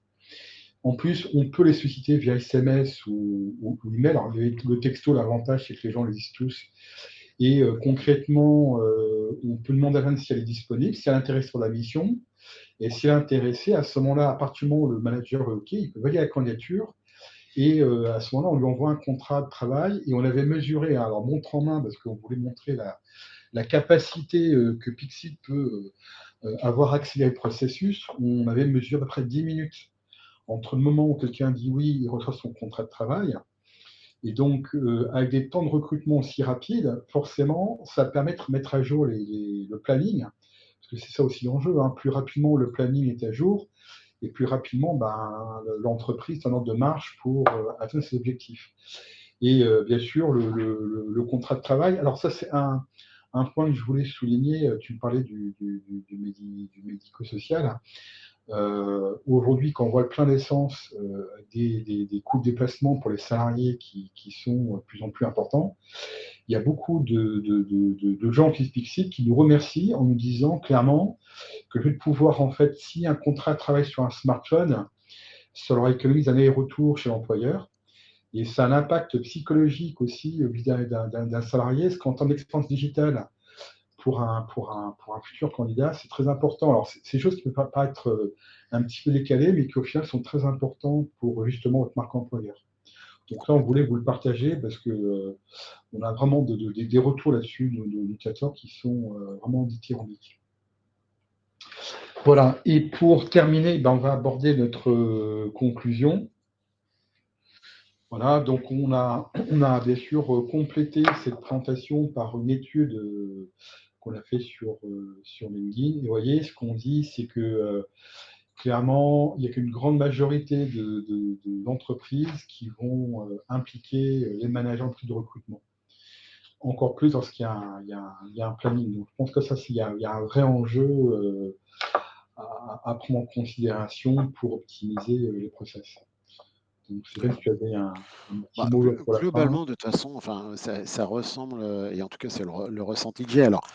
En plus, on peut les solliciter via SMS ou email. Alors, le texto, l'avantage, c'est que les gens le lisent tous. Et concrètement, on peut demander à Vannes si elle est disponible, si elle est intéressée pour la mission. Et si elle est intéressée, à ce moment-là, à partir du moment où le manager est OK, il peut valider la candidature. Et à ce moment-là, on lui envoie un contrat de travail. Et on avait mesuré, alors montre en main, parce qu'on voulait montrer la capacité que Pixid peut avoir accéléré le processus. On avait mesuré à peu près 10 minutes entre le moment où quelqu'un dit oui, il reçoit son contrat de travail. Et donc, avec des temps de recrutement aussi rapides, forcément, ça permet de mettre à jour le planning, parce que c'est ça aussi l'enjeu. Hein. Plus rapidement le planning est à jour, et plus rapidement, l'entreprise est en ordre de marche pour atteindre ses objectifs. Et bien sûr, le contrat de travail. Alors ça, c'est un point que je voulais souligner. Tu me parlais du médico-social. Aujourd'hui, quand on voit le plein d'essence des coûts de déplacement pour les salariés qui sont de plus en plus importants, il y a beaucoup de gens qui Pixid qui nous remercient en nous disant clairement que le fait de pouvoir, en fait, si un contrat de travail sur un smartphone, ça leur économise un aller-retour chez l'employeur. Et ça a un impact psychologique aussi d'un salarié, parce qu'en termes d'expérience digitale, pour un futur candidat, c'est très important. Alors, c'est des choses qui peuvent pas être un petit peu décalées, mais qui au final sont très importantes pour justement votre marque employeur. Donc là, on voulait vous le partager parce que on a vraiment des retours là-dessus de utilisateurs qui sont vraiment dithyrambiques. Voilà. Et pour terminer, ben, on va aborder notre conclusion. Voilà, donc on a bien sûr complété cette présentation par une étude qu'on a fait sur LinkedIn. Et vous voyez, ce qu'on dit, c'est que clairement, il n'y a qu'une grande majorité d'entreprises qui vont impliquer les managers de recrutement. Encore plus lorsqu'il y a un planning. Donc, je pense que ça, il y a un vrai enjeu à prendre en considération pour optimiser les process. Donc, Cyril, tu avais un petit mot pour la fin. Globalement, de toute façon, enfin, ça ressemble, et en tout cas, c'est le ressenti que j'ai. Alors,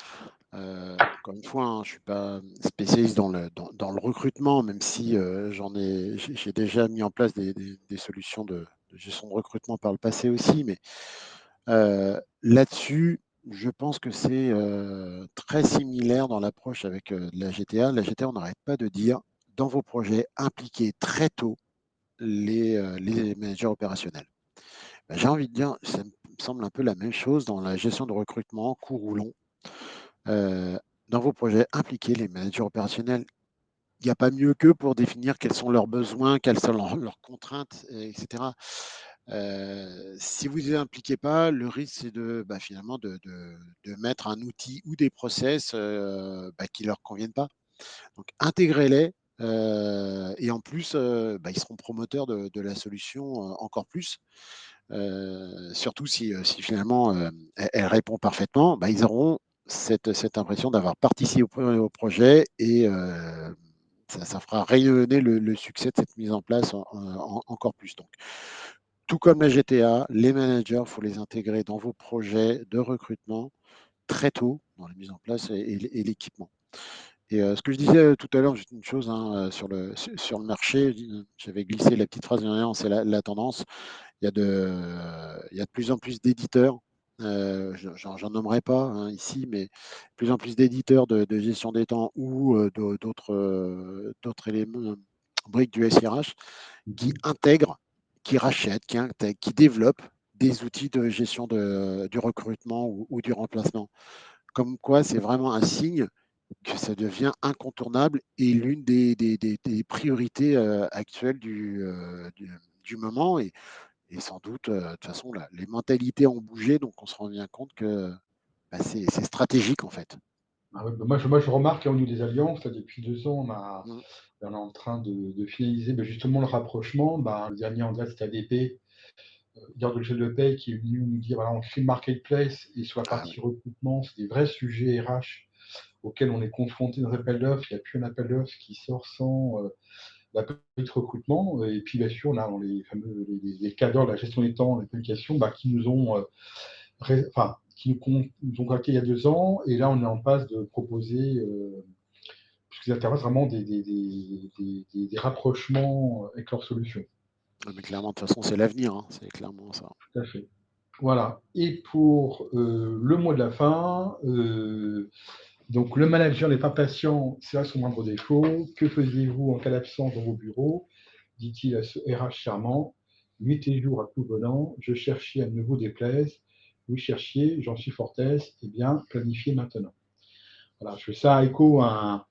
encore une fois, hein, je ne suis pas spécialiste dans le recrutement, même si j'ai déjà mis en place des solutions de gestion de recrutement par le passé aussi. Mais là-dessus, je pense que c'est très similaire dans l'approche avec la GTA. La GTA, on n'arrête pas de dire, dans vos projets, impliquez très tôt les managers opérationnels. Ben, j'ai envie de dire, ça me semble un peu la même chose dans la gestion de recrutement, court ou long. Dans vos projets, impliquez les managers opérationnels. Il n'y a pas mieux qu'eux pour définir quels sont leurs besoins, quelles sont leurs contraintes, etc. Si vous ne les impliquez pas, le risque, c'est finalement de mettre un outil ou des process qui ne leur conviennent pas. Donc, intégrez-les. Et en plus, ils seront promoteurs de la solution encore plus. Surtout si finalement elle répond parfaitement, ils auront cette impression d'avoir participé au projet et ça fera rayonner le succès de cette mise en place encore plus. Donc, tout comme la GTA, les managers, il faut les intégrer dans vos projets de recrutement très tôt dans la mise en place et l'équipement. Et ce que je disais tout à l'heure, juste une chose sur le marché, j'avais glissé la petite phrase dernière, c'est la tendance. Il y a de plus en plus d'éditeurs, j'en nommerai pas hein, ici, mais de plus en plus d'éditeurs de gestion des temps ou d'autres éléments, briques du SIRH, qui intègrent, qui rachètent, qui développent des outils de gestion du recrutement ou du remplacement. Comme quoi, c'est vraiment un signe que ça devient incontournable et l'une des priorités actuelles du moment. Et sans doute, de toute façon, là, les mentalités ont bougé, donc on se rend bien compte que c'est stratégique en fait. Ah ouais, bah, moi, je remarque au niveau des alliances, là, depuis 2 ans, Mm. on est en train de finaliser justement le rapprochement. Le dernier en date, c'était ADP, Gare de Paye, qui est venu nous dire voilà, on fait le marketplace et sur la Ah oui. partie recrutement, c'est des vrais sujets RH auxquels on est confronté dans l'appel d'offres. Il n'y a plus un appel d'offres qui sort sans l'appel de recrutement. Et puis, bien sûr, on a les fameux les cadres de la gestion des temps, les publications, qui nous ont nous ont contactés il y a 2 ans. Et là, on est en passe de proposer, puisqu'ils intéressent vraiment des rapprochements avec leurs solutions. Mais clairement, de toute façon, c'est l'avenir, hein, c'est clairement ça. Tout à fait. Voilà. Et pour le mot de la fin, donc le manager n'est pas patient, c'est là son moindre défaut. Que faisiez-vous en cas d'absence dans vos bureaux? Dit-il à ce RH charmant. Nuit et jour à tout venant, je cherchais à ne vous déplaise. Vous cherchiez, j'en suis fort aise, eh bien, planifiez maintenant. Voilà, je fais ça écho à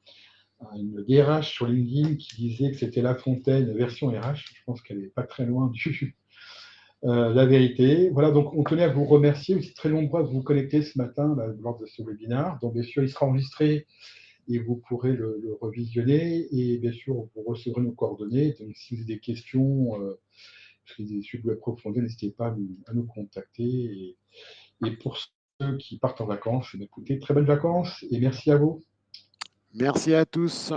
une DRH sur LinkedIn qui disait que c'était La Fontaine version RH. Je pense qu'elle n'est pas très loin du la vérité. Voilà, donc on tenait à vous remercier. Vous êtes très nombreux à vous connecter ce matin lors de ce webinaire. Donc bien sûr, il sera enregistré et vous pourrez le revisionner. Et bien sûr, vous recevrez nos coordonnées. Donc si vous avez des questions, si vous voulez approfondir, n'hésitez pas à nous contacter. Et pour ceux qui partent en vacances, écoutez, très bonnes vacances et merci à vous. Merci à tous.